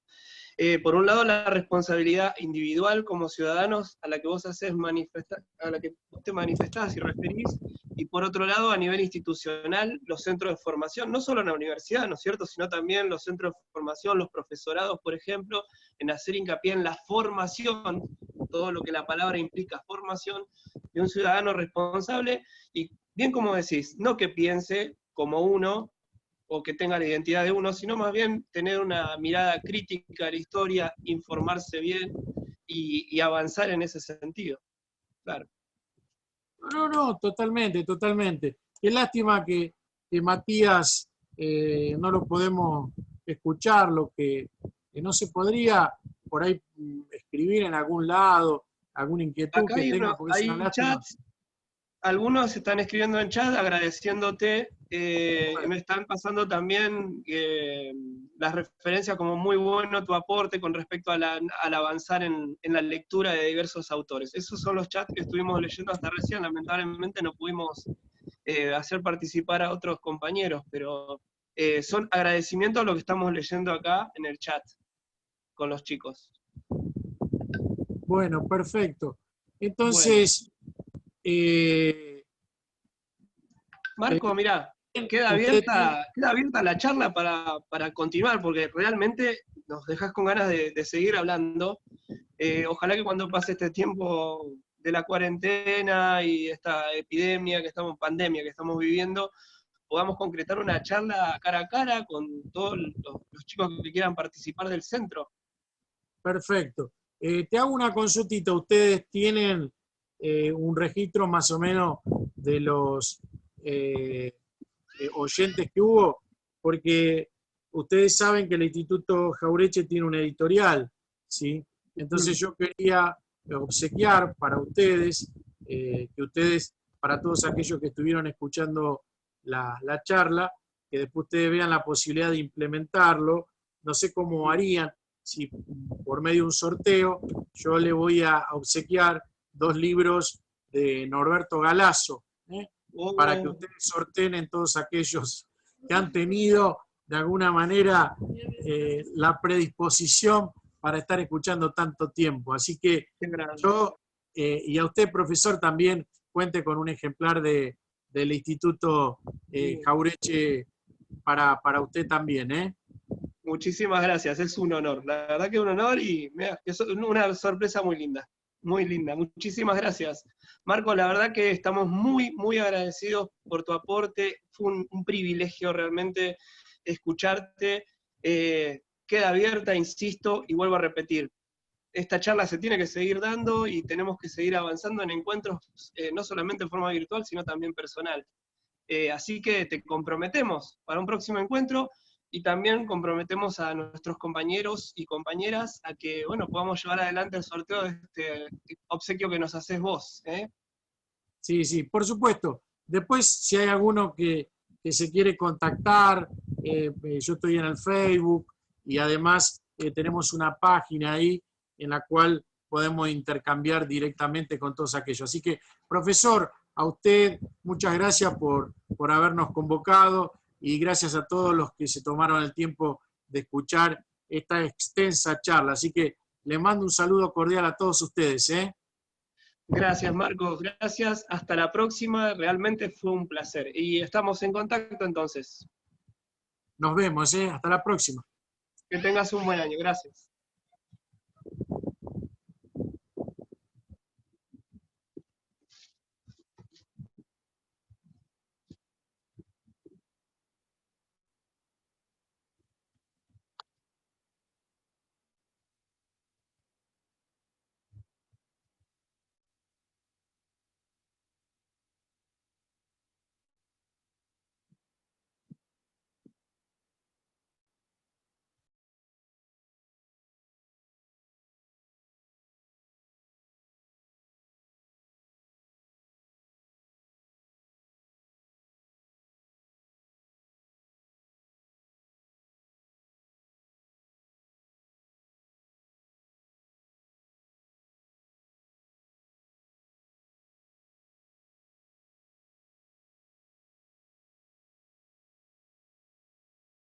Por un lado, la responsabilidad individual como ciudadanos a la que vos a la que vos te manifestás y referís, y por otro lado, a nivel institucional, los centros de formación, no solo en la universidad, ¿no es cierto?, sino también los centros de formación, los profesorados, por ejemplo, en hacer hincapié en la formación, todo lo que la palabra implica, formación de un ciudadano responsable, y bien como decís, no que piense como uno, o que tenga la identidad de uno, sino más bien tener una mirada crítica a la historia, informarse bien y avanzar en ese sentido. Claro.
No, totalmente. Qué lástima que Matías no lo podemos escuchar, lo que no se podría por ahí escribir en algún lado, alguna inquietud
Acá
que tenga, porque es una lástima.
Chats, algunos están escribiendo en chat agradeciéndote, me están pasando también las referencias como muy bueno tu aporte con respecto al avanzar en la lectura de diversos autores. Esos son los chats que estuvimos leyendo hasta recién, lamentablemente no pudimos hacer participar a otros compañeros, pero son agradecimientos a lo que estamos leyendo acá en el chat con los chicos.
Bueno, perfecto. Entonces,
Marco, mirá, queda abierta la charla para continuar, porque realmente nos dejas con ganas de seguir hablando. Ojalá que cuando pase este tiempo de la cuarentena y esta epidemia pandemia que estamos viviendo, podamos concretar una charla cara a cara con todos los chicos que quieran participar del centro.
Perfecto. Te hago una consultita. ¿Ustedes tienen un registro más o menos de los oyentes que hubo? Porque ustedes saben que el Instituto Jauretche tiene un editorial, ¿sí? Entonces yo quería obsequiar para ustedes, para todos aquellos que estuvieron escuchando la charla, que después ustedes vean la posibilidad de implementarlo. No sé cómo harían, si por medio de un sorteo, yo le voy a obsequiar 2 libros de Norberto Galazo, para que ustedes sorteen en todos aquellos que han tenido de alguna manera la predisposición para estar escuchando tanto tiempo. Así que yo, y a usted, profesor, también cuente con un ejemplar del Instituto Jauretche para usted también,
Muchísimas gracias, es un honor. La verdad que es un honor y mira, es una sorpresa muy linda. Muy linda, muchísimas gracias. Marco, la verdad que estamos muy, muy agradecidos por tu aporte. Fue un privilegio realmente escucharte. Queda abierta, insisto, y vuelvo a repetir. Esta charla se tiene que seguir dando y tenemos que seguir avanzando en encuentros, no solamente en forma virtual, sino también personal. Así que te comprometemos para un próximo encuentro y también comprometemos a nuestros compañeros y compañeras a que, bueno, podamos llevar adelante el sorteo de este obsequio que nos haces vos.
Sí, sí, por supuesto. Después, si hay alguno que se quiere contactar, yo estoy en el Facebook y además tenemos una página ahí en la cual podemos intercambiar directamente con todos aquellos. Así que, profesor, a usted muchas gracias por habernos convocado y gracias a todos los que se tomaron el tiempo de escuchar esta extensa charla. Así que le mando un saludo cordial a todos ustedes.
Gracias, Marcos, gracias. Hasta la próxima, realmente fue un placer. Y estamos en contacto entonces.
Nos vemos, hasta la próxima.
Que tengas un buen año, gracias.